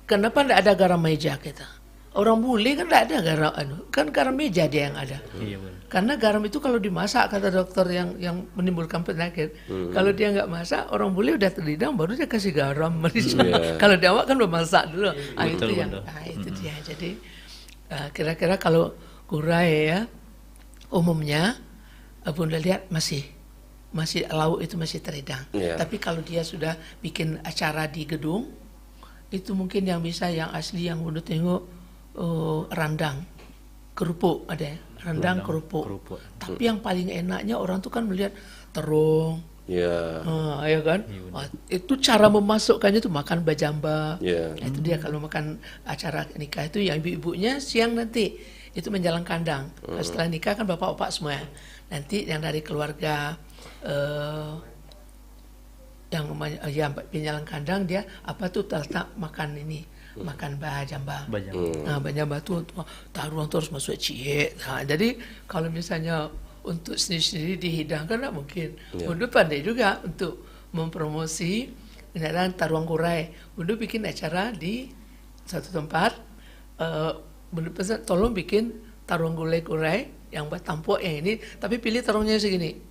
kenapa tidak ada garam meja kita? Orang bule kan tidak ada garam, kan garam meja dia yang ada. Iya, benar. Karena garam itu kalau dimasak kata dokter yang menimbulkan penyakit, kalau dia nggak masak orang bule udah terlidang baru dia kasih garam. Kalau dia awak kan udah masak dulu. Betul, Itu dia. Jadi kira-kira kalau kurai ya umumnya Bunda lihat masih lauk itu masih terhidang. Tapi kalau dia sudah bikin acara di gedung itu mungkin yang bisa yang asli yang Bunda tengok randang kerupuk ada ya, rendang kerupuk. Tapi yang paling enaknya orang tuh kan melihat terung. Ya kan? Itu cara memasukkannya tuh makan bajamba. Itu dia kalau makan acara nikah itu yang ibu-ibunya siang nanti itu menjalang kandang. Setelah nikah kan bapak-bapak semua. Nanti yang dari keluarga yang penjalang kandang dia apa tuh tetap makan ini. Makan bajamba. Nah, bajamba tuh taruhan terus masuk cie. Nah, jadi kalau misalnya untuk sendiri-sendiri dihidangkan tak mungkin. Bundu pandai juga untuk mempromosi kendaraan taruhan kurai. Bundu bikin acara di satu tempat. Bundu pesan tolong bikin taruhan kurai yang buat tampuk yang ini, tapi pilih taruhnya segini.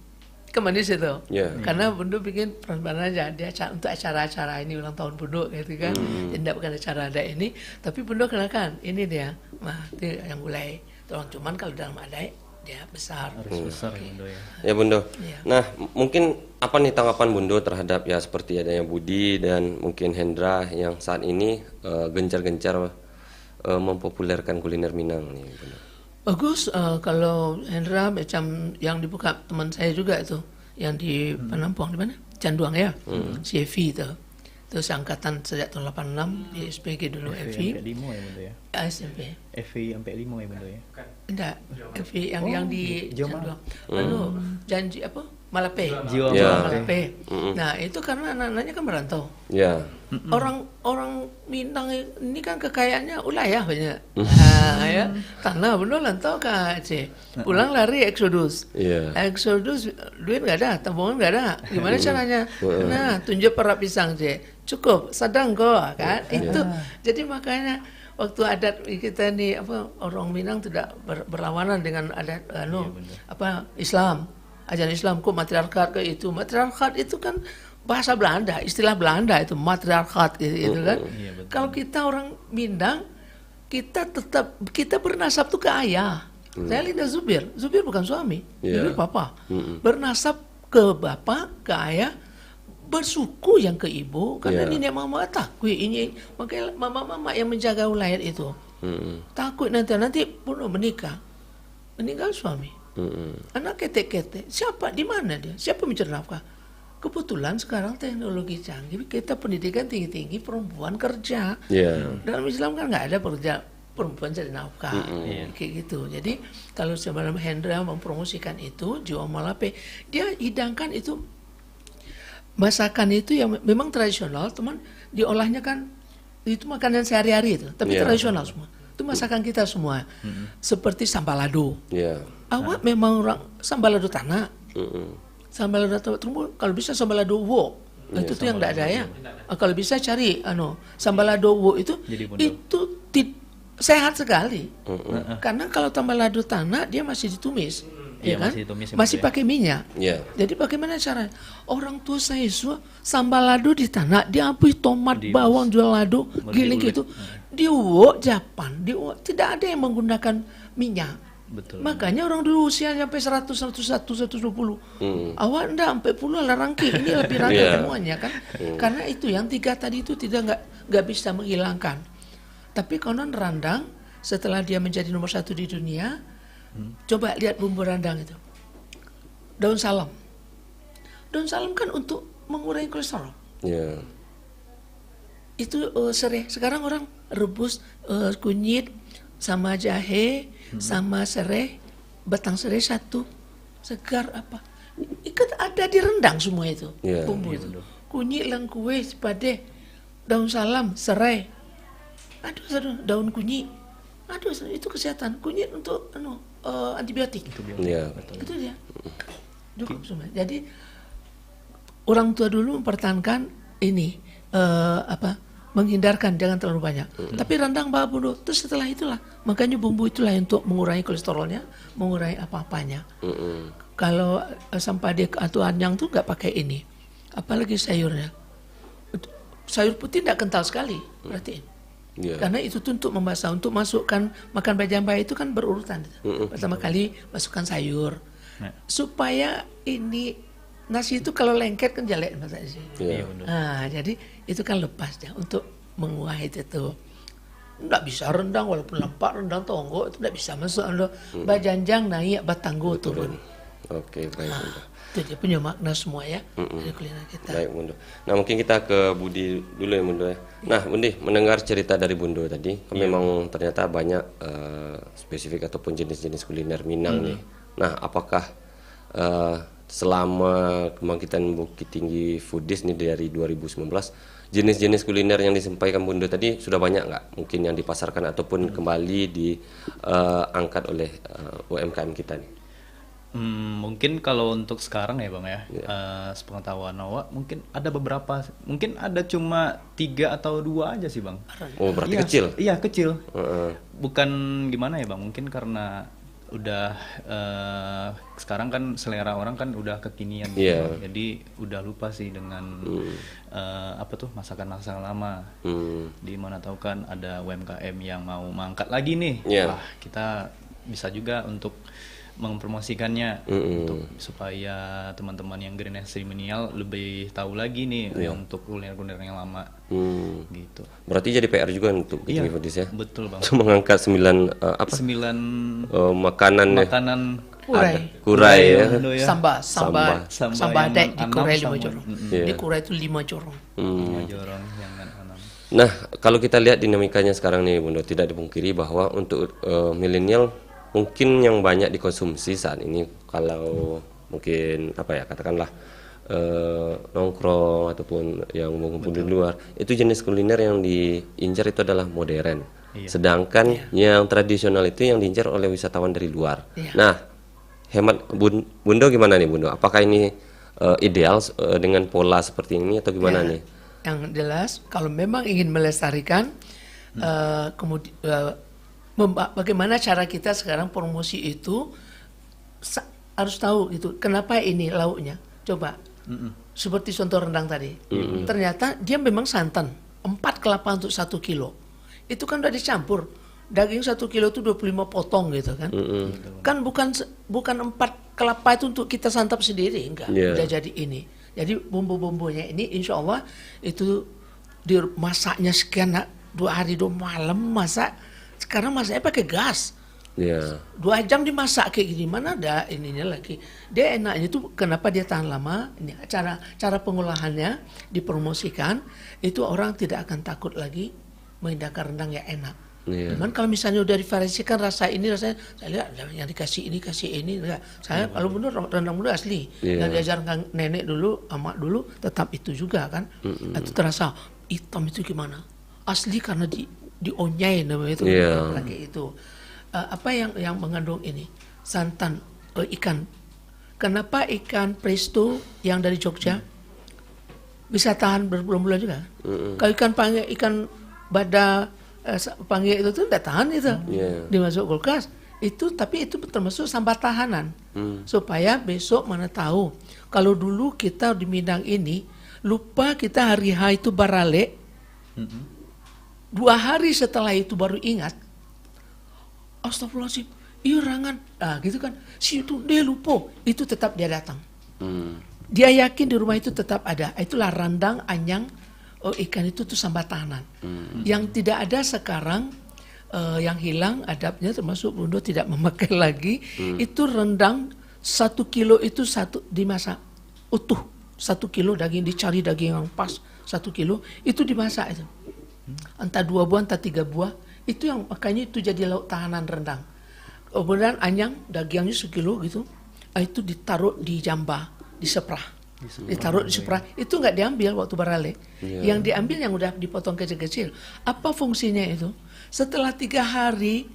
Kemanis itu, karena Bundu bikin peran-peran aja dia untuk acara-acara ini ulang tahun Bundu gitu kan, tidak bukan acara ada ini, tapi Bundu kenakan ini dia, itu yang mulai, tolong cuman kalau dalam adai dia besar. Harus besar ya Bundu ya. Ya Bundu. Nah mungkin apa nih tanggapan Bundu terhadap ya seperti adanya Budi dan mungkin Hendra yang saat ini gencar-gencar mempopulerkan kuliner Minang nih Bundu. Bagus, kalau Hendra macam yang dibuka teman saya juga itu, yang di Penampung di mana? Canduang ya, si Evi itu. Terus angkatan sejak tahun 86 di SPG dulu Evi. Sampai 5 ya Bundu ya. SMP. Evi sampai 5 ya Bundu ya. Enggak, Evi yang di Joma. Canduang. Lalu janji apa? Malape. Jiwa Malape. Nah, itu karena anak-anaknya kan merantau. Ya. Orang Minang ini kan kekayaannya ulayah banyak. Nah, ya. Tanah benar lantau ke Aceh. Pulang lari eksodus. Eksodus duit nggak ada, tabungan nggak ada. Gimana caranya? Nah, tunjuk perak pisang cukup, sedang kok kan. Itu. Jadi makanya waktu adat kita nih orang Minang tidak berlawanan dengan adat Islam. Ajaran Islam kok matriarkat ke itu. Matriarkat itu kan bahasa Belanda, istilah Belanda itu matriarkat gitu kan. Kalau kita orang Minang, kita bernasab tuh ke ayah. Saya Linda Zubir bukan suami, Zubir papa. Bernasab ke bapak, ke ayah, bersuku yang ke ibu karena nenek mama takut ini, makanya mama yang menjaga wilayah itu. Takut nanti pun meninggal suami. Anak ketek-ketek, siapa di mana dia? Siapa mencari nafkah? Kebetulan sekarang teknologi canggih, kita pendidikan tinggi-tinggi, perempuan kerja. Dalam Islam kan nggak ada perempuan cari nafkah, kayak gitu. Jadi kalau sebelum Hendra mempromosikan itu, Jiwa Malape, dia hidangkan itu masakan itu yang memang tradisional, teman. Diolahnya kan itu makanan sehari-hari itu, tapi tradisional semua. Itu masakan kita semua, seperti sambalado. Awak memang orang sambalado tanah. Sambalado tanah, kalau bisa sambalado wo. Itu tuh yang tidak ada ya. Kalau bisa cari sambalado wo itu sehat sekali. Karena kalau sambalado tanah dia masih ditumis. Ya kan? Masih pakai minyak. Jadi bagaimana caranya? Orang tua saya sambalado di tanah, diambil tomat, bawang, jual lado, giling gitu. Diuwo Japan, tidak ada yang menggunakan minyak. Makanya orang dulu usia sampai 100, 101, 120. Awak enggak sampai puluh lah rangki. Ini lebih rangki semuanya kan. Karena itu yang 3 tadi itu nggak bisa menghilangkan. Tapi konon randang setelah dia menjadi nomor 1 di dunia, coba lihat bumbu randang itu. Daun salam. Daun salam kan untuk mengurangi kolesterol. Itu serai. Sekarang orang rebus kunyit sama jahe sama serai, batang serai 1, segar apa. Ikut ada di rendang semua itu. Bumbu itu. Kunyit, lengkuwe, sepade, daun salam, serai. Aduh, daun kunyit. Aduh, itu kesehatan. Kunyit untuk antibiotik. Itu dia. Cukup semua. Jadi orang tua dulu mempertahankan ini menghindarkan jangan terlalu banyak. Tapi rendang bawa bumbu. Terus setelah itulah, makanya bumbu itulah untuk mengurangi kolesterolnya, mengurangi apa-apanya. Kalau sampade atau anyang tuh nggak pakai ini. Apalagi sayurnya. Sayur putih tidak kental sekali, perhatiin. Karena itu tuh untuk membasah, untuk masukkan makan bajamba itu kan berurutan. Pertama kali masukkan sayur. Supaya ini nasi itu kalau lengket kan jelek jadi itu kan lepas ya untuk menguah itu tuh. Nggak bisa rendang walaupun lempak, rendang tonggo itu nggak bisa masuk bajanjang naik batanggo turun. Oke, baik. Itu dia punya makna semua ya dari kuliner kita. Baik Bundo. Nah mungkin kita ke Budi dulu ya Bundo ya. Nah Bundi, mendengar cerita dari Bundo tadi, memang ternyata banyak spesifik ataupun jenis-jenis kuliner Minang nih. Nah apakah selama kebangkitan Bukit Tinggi Foodies nih dari 2019, jenis-jenis kuliner yang disampaikan Bundo tadi sudah banyak nggak mungkin yang dipasarkan ataupun kembali diangkat oleh UMKM kita nih? Mungkin kalau untuk sekarang ya Bang ya, sepengetahuan awak mungkin ada beberapa, mungkin ada cuma 3 atau 2 aja sih Bang. Oh berarti kecil? Iya kecil. Bukan gimana ya Bang, mungkin karena udah sekarang kan selera orang kan udah kekinian gitu. Jadi udah lupa sih dengan masakan-masakan lama. Di mana tahu kan ada UMKM yang mau mengangkat lagi nih. Wah, kita bisa juga untuk mempromosikannya untuk supaya teman-teman yang generasi milenial lebih tahu lagi nih untuk kuliner-kuliner yang lama gitu. Berarti jadi PR juga untuk Bukit Tinggi Foodies ya. Betul Bang. Untuk mengangkat 9 makanan kurai ya. Samba dek di kurai 5 jorong. Di kurai itu 5 jorong. 5 jorong yang enam. Nah, kalau kita lihat dinamikanya sekarang nih Bundo, tidak dipungkiri bahwa untuk milenial mungkin yang banyak dikonsumsi saat ini kalau mungkin apa ya, katakanlah nongkrong ataupun yang mengumpul di luar, itu jenis kuliner yang diincar itu adalah modern. Sedangkan yang tradisional itu yang diincar oleh wisatawan dari luar. Nah, hemat Bundo gimana nih Bundo? Apakah ini ideal dengan pola seperti ini atau gimana nih? Yang jelas kalau memang ingin melestarikan, kemudian bagaimana cara kita sekarang promosi itu harus tahu gitu. Kenapa ini lauknya? Coba. Seperti contoh rendang tadi. Ternyata dia memang santan. 4 kelapa untuk 1 kilo. Itu kan udah dicampur. Daging 1 kilo itu 25 potong gitu kan. Kan bukan 4 kelapa itu untuk kita santap sendiri. Enggak. Udah jadi ini. Jadi bumbu-bumbunya ini insya Allah itu dimasaknya sekian 2 hari 2 malam masak. Sekarang masaknya pakai gas. 2 jam dimasak kayak gini, mana ada ininya lagi. Dia enaknya itu kenapa dia tahan lama, ini cara pengolahannya dipromosikan, itu orang tidak akan takut lagi mengindahkan rendang yang enak. Cuman kalau misalnya udah divariasikan rasa ini, rasanya saya lihat yang dikasih ini, kasih ini, enggak. Saya kalau bener rendang bener asli, yang diajarkan nenek dulu, emak dulu, tetap itu juga kan. Itu terasa hitam itu gimana? Asli karena dionyai namanya itu, lagi itu. Apa yang mengandung ini santan ikan. Kenapa ikan presto yang dari Jogja bisa tahan berbulan-bulan juga? Kalau ikan pange, ikan bada pange itu tuh tidak tahan itu, dimasuk kulkas itu, tapi itu termasuk sampah tahanan. Supaya besok mana tahu. Kalau dulu kita di Minang ini lupa kita hari H itu barale, 2 hari setelah itu baru ingat. Astagfirullahaladzim, iya rangan, gitu kan. Si itu dia lupa, itu tetap dia datang. Dia yakin di rumah itu tetap ada. Itulah randang, anyang, ikan itu tuh sampah tahanan. Yang tidak ada sekarang, yang hilang adabnya termasuk Bundo tidak memakai lagi. Itu rendang 1 kilo itu dimasak utuh. 1 kilo daging, dicari daging yang pas 1 kilo itu dimasak itu. Entah 2 buah, entah 3 buah. Itu yang makanya itu jadi lauk tahanan rendang. Kemudian anyang dagingnya 1 kilo gitu, itu ditaruh di jamba, diseprah. Ditaruh di seprah, itu nggak diambil waktu barale. Yang diambil yang udah dipotong kecil-kecil. Apa fungsinya itu? Setelah 3 hari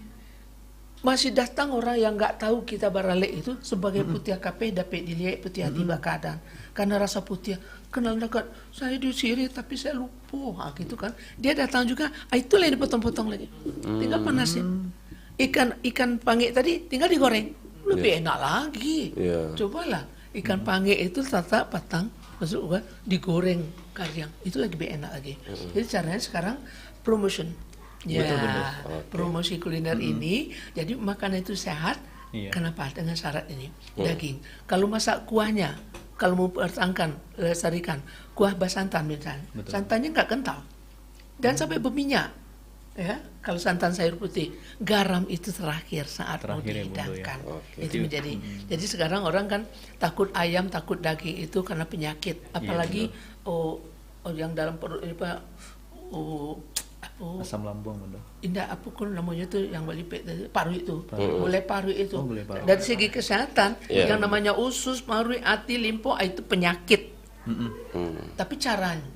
masih datang orang yang nggak tahu kita barale itu sebagai putih KP dapat dilihat putih tiba keadaan karena rasa putih kenal dekat saya disiri tapi saya lupa gitu kan, dia datang juga itu yang dipotong-potong lagi tinggal panasin. Ikan pange tadi tinggal digoreng lebih enak lagi. Cobalah ikan pange itu tata patang masuk digoreng karyang itu lebih enak lagi. Jadi caranya sekarang promotion. Promosi kuliner ini, jadi makanan itu sehat. Kenapa? Dengan syarat ini daging. Kalau masak kuahnya, kalau mau pertahankan, lestarikan kuah basantan misalnya, santannya nggak kental dan sampai berminyak. Ya, kalau santan sayur putih, garam itu terakhir saat mau dihidangkan. Itu menjadi. Jadi sekarang orang kan takut ayam, takut daging itu karena penyakit. Apalagi yang dalam perut ini Pak. Asam lambung, Bunda. Indah apa kan namanya tuh yang balipet tadi, paru itu. Boleh paru itu. Dari segi kesehatan, yang namanya usus, paru, hati, limpo itu penyakit. Tapi caranya.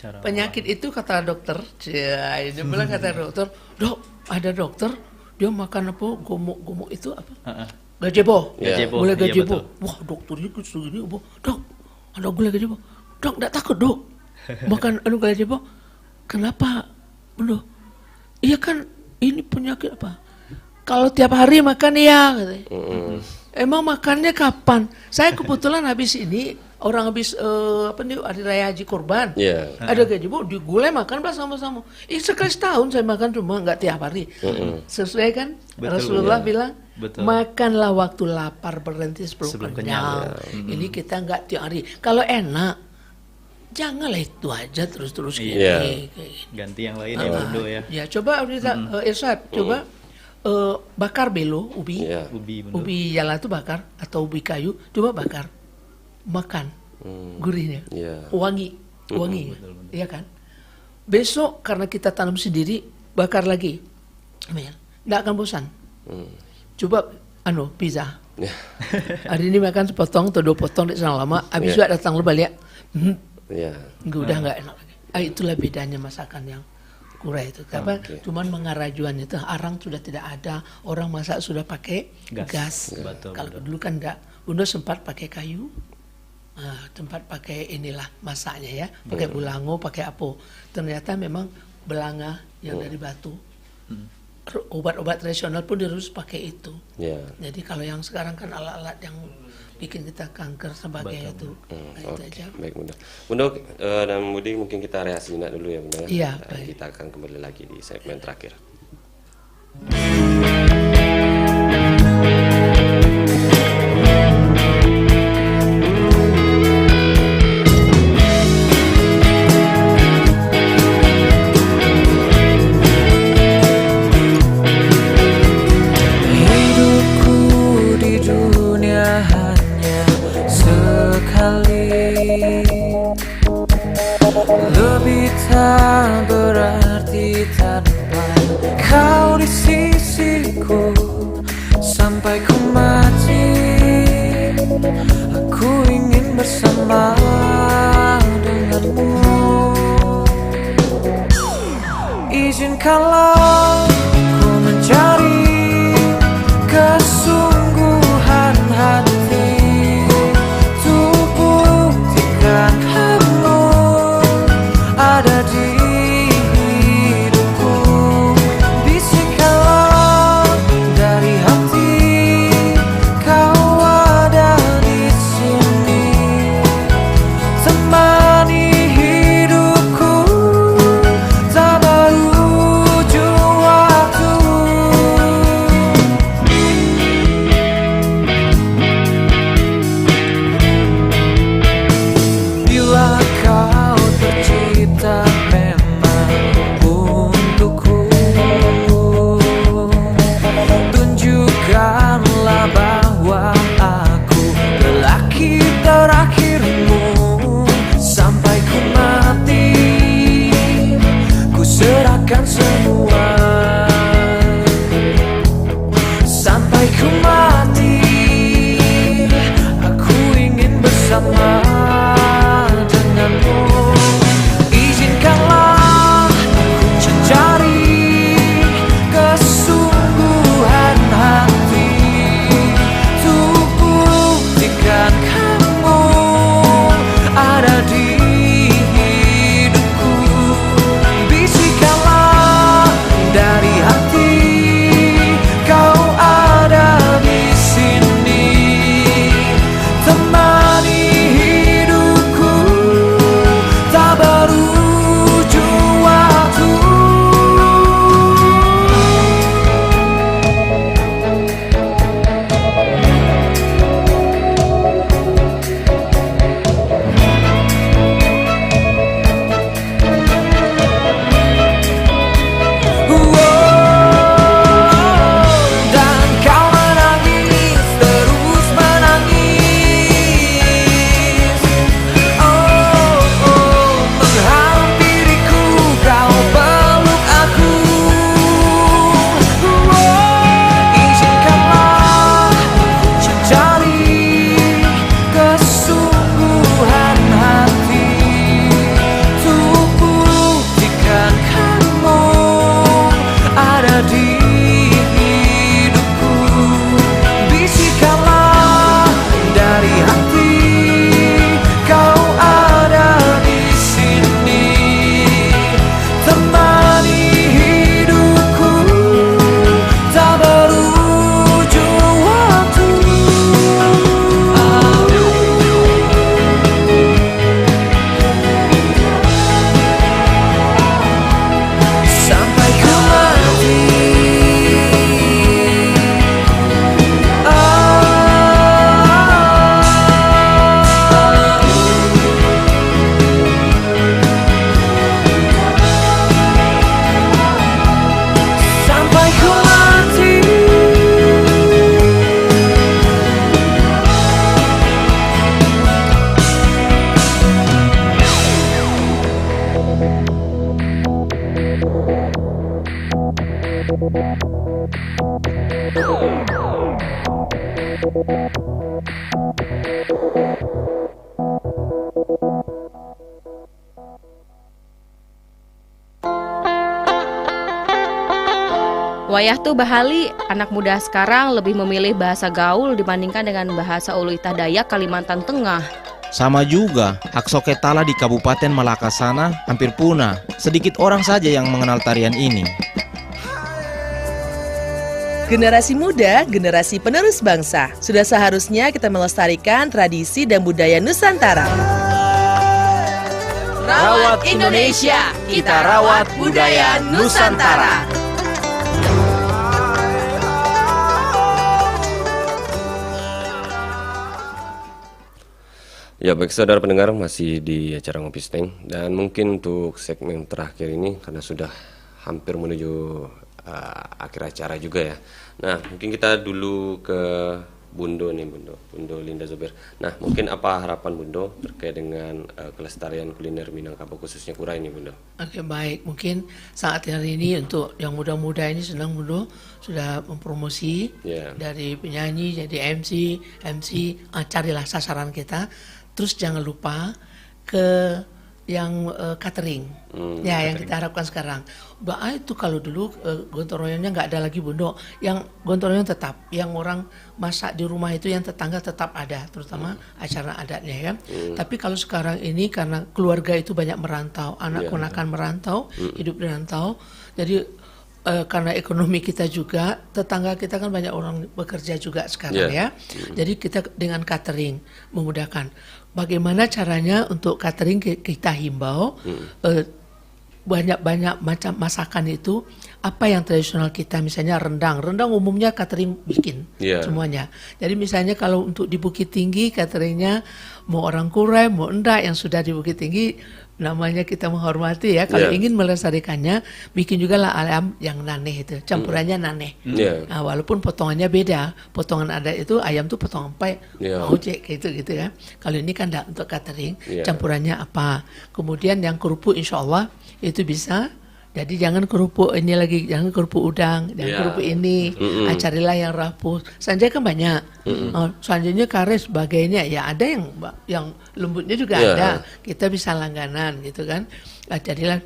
Penyakit itu kata dokter, dia bilang kata dokter, "Dok, ada dokter dia makan apa? Gomok itu apa? Gazebo. Gulai gazebo. Wah, dokternya segini, "Dok, ada gulai gazebo." "Dok, enggak takut, Dok. Makan gulai gazebo." "Kenapa, Bunda?" "Iya kan ini penyakit apa?" "Kalau tiap hari makan ya." "Emang makannya kapan?" "Saya kebetulan habis ini orang habis hari raya Haji Kurban. Ada gazebo digulai makan bersama-sama. Sekali setahun saya makan cuma nggak tiap hari. Sesuai kan Rasulullah bilang makanlah waktu lapar berhenti sebelum kenyang. Ini kita nggak tiap hari. Kalau enak janganlah itu aja terus-terus gini. Ganti yang lain ya Bundo ya. Ya coba Irsyad, coba bakar belo ubi jalan itu bakar atau ubi kayu, coba bakar, makan gurihnya, wangi, ya kan. Besok karena kita tanam sendiri, bakar lagi, nggak akan bosan. Coba pizza, Hari ini makan sepotong atau 2 potong di sana lama, habis juga datang lu balik. Udah nggak enak lagi. Itulah bedanya masakan yang kurai itu. Cuman mengarajuan itu arang sudah tidak ada, orang masak sudah pakai gas. Kalau dulu kan enggak, Bunda sempat pakai kayu. Tempat pakai inilah masaknya ya, pakai bulango, pakai apa. Ternyata memang belanga yang dari batu. Obat-obat tradisional pun harus pakai itu. Jadi kalau yang sekarang kan alat-alat yang bikin kita kanker sebagainya itu. Itu aja. Baik Bunda dan Budi, mungkin kita reaksi dulu ya Bunda. Iya, baik. Kita akan kembali lagi di segmen terakhir. Lebih tak berarti tanpa kau di sisiku. Sampai ku mati, aku ingin bersama denganmu. Izinkanlah ku mencari kesungguhan hati untuk buktikan kamu ada di hidupku. Bisikanlah dari hati, kau ada di sini, temani hidupku, tak berujung waktu. Bila kau tercipta memang untukku, tunjukkanlah bahwa aku lelaki terakhirmu. Sampai ku mati, ku serahkan semua. Sampai ku mati, aku ingin bersama denganmu. Izinkanlah ku mencari kesungguhan hati untuk buktikan kamu ada di hidupku. Bisikanlah dari hati, kau ada di sini, temani hidupku, tak berujung waktu. Dan kau menangis, terus menangis. Menghampiriku, kau peluk aku. Izinkanlah mencari kesungguhan hati untuk buktikan kamu ada di hidupku. Bisikanlah dari hati, kau ada di sini, temani hidupku, tak berujung waktu. Sampai ku mati, sampai ku mati. Wayah tu Bahali, anak muda sekarang lebih memilih bahasa gaul dibandingkan dengan bahasa Ulu Itah Dayak Kalimantan Tengah. Sama juga, hak Soketala di Kabupaten Malaka sana hampir punah. Sedikit orang saja yang mengenal tarian ini. Generasi muda, generasi penerus bangsa. Sudah seharusnya kita melestarikan tradisi dan budaya Nusantara. Rawat Indonesia, kita rawat budaya Nusantara. Ya baik saudara pendengar, masih di acara Ngopi Steng, dan mungkin untuk segmen terakhir ini karena sudah hampir menuju akhir acara juga ya. Nah mungkin kita dulu ke Bundo nih, Bundo Linda Zubir. Nah mungkin apa harapan Bundo terkait dengan kelestarian kuliner Minangkabau khususnya kurai ini Bundo? Oke baik, mungkin saat hari ini untuk yang muda-muda ini senang Bundo sudah mempromosi dari penyanyi jadi MC, carilah sasaran kita. Terus jangan lupa ke yang catering, yang kita harapkan sekarang. Itu kalau dulu gotong royongnya nggak ada lagi Bundo, yang gotong royong tetap, yang orang masak di rumah itu yang tetangga tetap ada, terutama acara adatnya ya. Tapi kalau sekarang ini karena keluarga itu banyak merantau, anak ponakan merantau, hidup di rantau, jadi karena ekonomi kita juga, tetangga kita kan banyak orang bekerja juga sekarang ya. Jadi kita dengan catering memudahkan. Bagaimana caranya untuk catering kita himbau banyak-banyak macam masakan itu, apa yang tradisional kita, misalnya rendang umumnya catering bikin semuanya. Jadi misalnya kalau untuk di Bukit Tinggi cateringnya mau orang Kurai mau enggak yang sudah di Bukit Tinggi, namanya kita menghormati ya. Kalau ingin melestarikannya, bikin juga lah ayam yang naneh itu, campurannya naneh. Nah, walaupun potongannya beda, potongan adat itu ayam tuh potongan empai, ojek gitu ya. Kalau ini kan enggak, untuk catering, campurannya apa. Kemudian yang kerupuk insya Allah itu bisa. Jadi jangan kerupuk ini lagi, jangan kerupuk udang, jangan kerupuk ini, carilah yang rapuh. Sanjay kan banyak, sanjaynya kare sebagainya, ya ada yang lembutnya juga ada. Kita bisa langganan gitu kan. Jadilah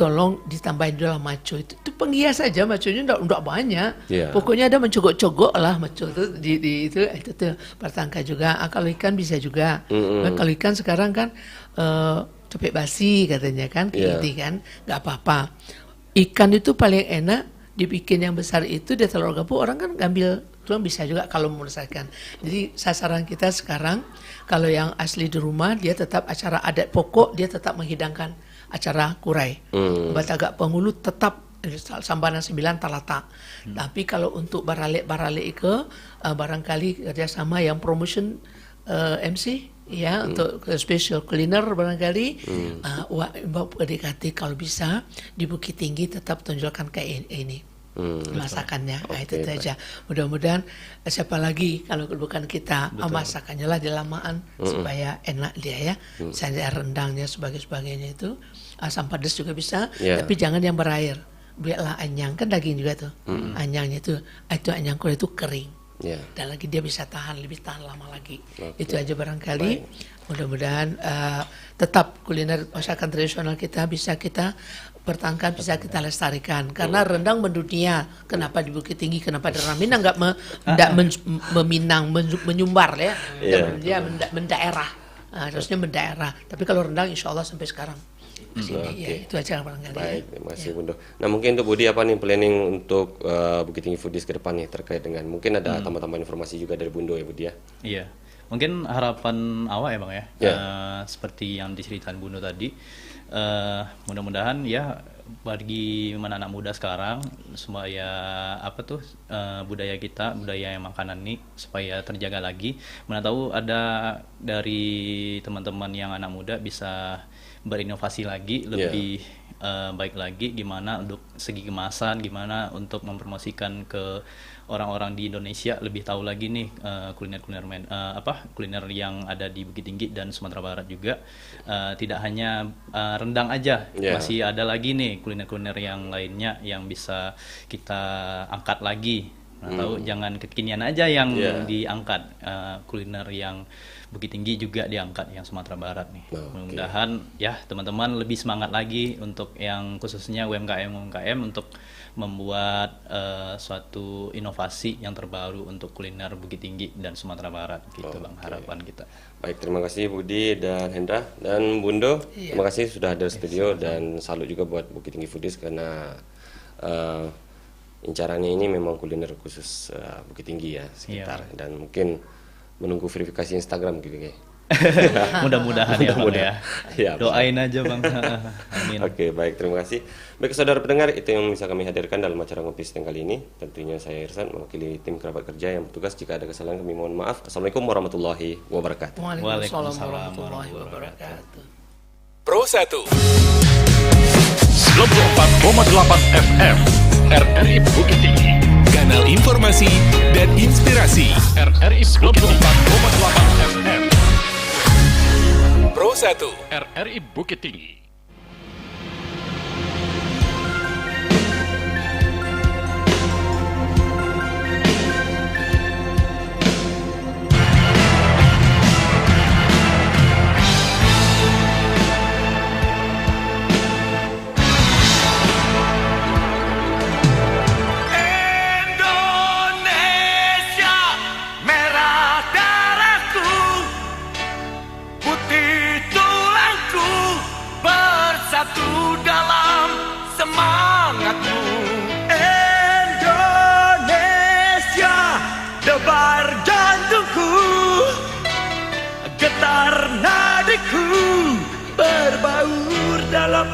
tolong ditambahin dulu maco itu penghias saja, maconya enggak banyak. Pokoknya ada mencogok-cogok lah maco itu itu tuh pertangka juga. Kalau ikan bisa juga. Kalau ikan sekarang kan cepet basi katanya kan, kan nggak apa-apa. Ikan itu paling enak dibikin yang besar itu, dia telur gabung orang kan ngambil tuang bisa juga kalau melestarikan. Jadi sasaran kita sekarang kalau yang asli di rumah dia tetap acara adat pokok, dia tetap menghidangkan acara kurai. Batagak Penghulu tetap Sambana 9 Talata. Tapi kalau untuk baralik ke barangkali kerjasama yang promotion MC ya, untuk special cleaner barangkali PDKT kalau bisa di Bukit Tinggi tetap tonjolkan kayak ini masakannya. Itu saja. Mudah-mudahan siapa lagi kalau bukan kita, masakannya lah di lamaan supaya enak dia ya. Misalnya rendangnya sebagainya itu, asam pedas juga bisa, tapi jangan yang berair. Biarlah anyang, kan daging juga tuh. Anyangnya itu anyang kulit itu kering. Dan lagi dia bisa lebih tahan lama lagi. Itu aja barangkali. Mudah-mudahan tetap kuliner masakan tradisional kita bisa kita pertahankan, bisa kita lestarikan. Karena rendang mendunia. Kenapa di Bukit Tinggi, kenapa di Raminang nggak meminang, menyumbar ya. Dia mendaerah. Harusnya mendaerah. Tapi kalau rendang insya Allah sampai sekarang. Itu aja barangkali. Baik, terima kasih Bundo. Nah mungkin untuk Budi apa nih planning untuk Bukit Tinggi Foodies ke depan nih terkait dengan, mungkin ada tambah-tambah informasi juga dari Bundo ya Budi ya? Iya, mungkin harapan awal ya Bang ya, seperti yang diceritakan Bundo tadi, mudah-mudahan ya bagi anak muda sekarang supaya budaya kita, budaya yang makanan ini supaya terjaga lagi. Mana tahu ada dari teman-teman yang anak muda bisa berinovasi lagi lebih baik lagi, gimana untuk segi kemasan, gimana untuk mempromosikan ke orang-orang di Indonesia lebih tahu lagi nih kuliner yang ada di Bukit Tinggi dan Sumatera Barat juga. Tidak hanya rendang aja, masih ada lagi nih kuliner-kuliner yang lainnya yang bisa kita angkat lagi Atau jangan kekinian aja yang diangkat, kuliner yang Bukit Tinggi juga diangkat yang Sumatera Barat nih. Mudah-mudahan ya teman-teman lebih semangat lagi untuk yang khususnya UMKM untuk membuat suatu inovasi yang terbaru untuk kuliner Bukit Tinggi dan Sumatera Barat gitu Bang, harapan kita. Baik, terima kasih Budi dan Hendra dan Bundo. Terima kasih sudah hadir studio dan salut juga buat Bukit Tinggi Foodies karena incarannya ini memang kuliner khusus Bukit Tinggi ya sekitar dan mungkin menunggu verifikasi Instagram gitu kayak. Mudah-mudahan ya Bang ya. Doain aja Bang. Amin. Oke, baik, terima kasih. Baik saudara pendengar, itu yang bisa kami hadirkan dalam acara Ngopi Siang kali ini. Tentunya saya Irsan mewakili tim kerabat kerja yang bertugas. Jika ada kesalahan kami mohon maaf. Assalamualaikum warahmatullahi wabarakatuh. Waalaikumsalam warahmatullahi wabarakatuh. Pro 1 94,8 FM RRI Bukit Tinggi, kanal informasi dan inspirasi. RRI 94,8 FM Pro 1 RRI Bukit Tinggi. Debar jantungku, getar nadiku, berbaur dalam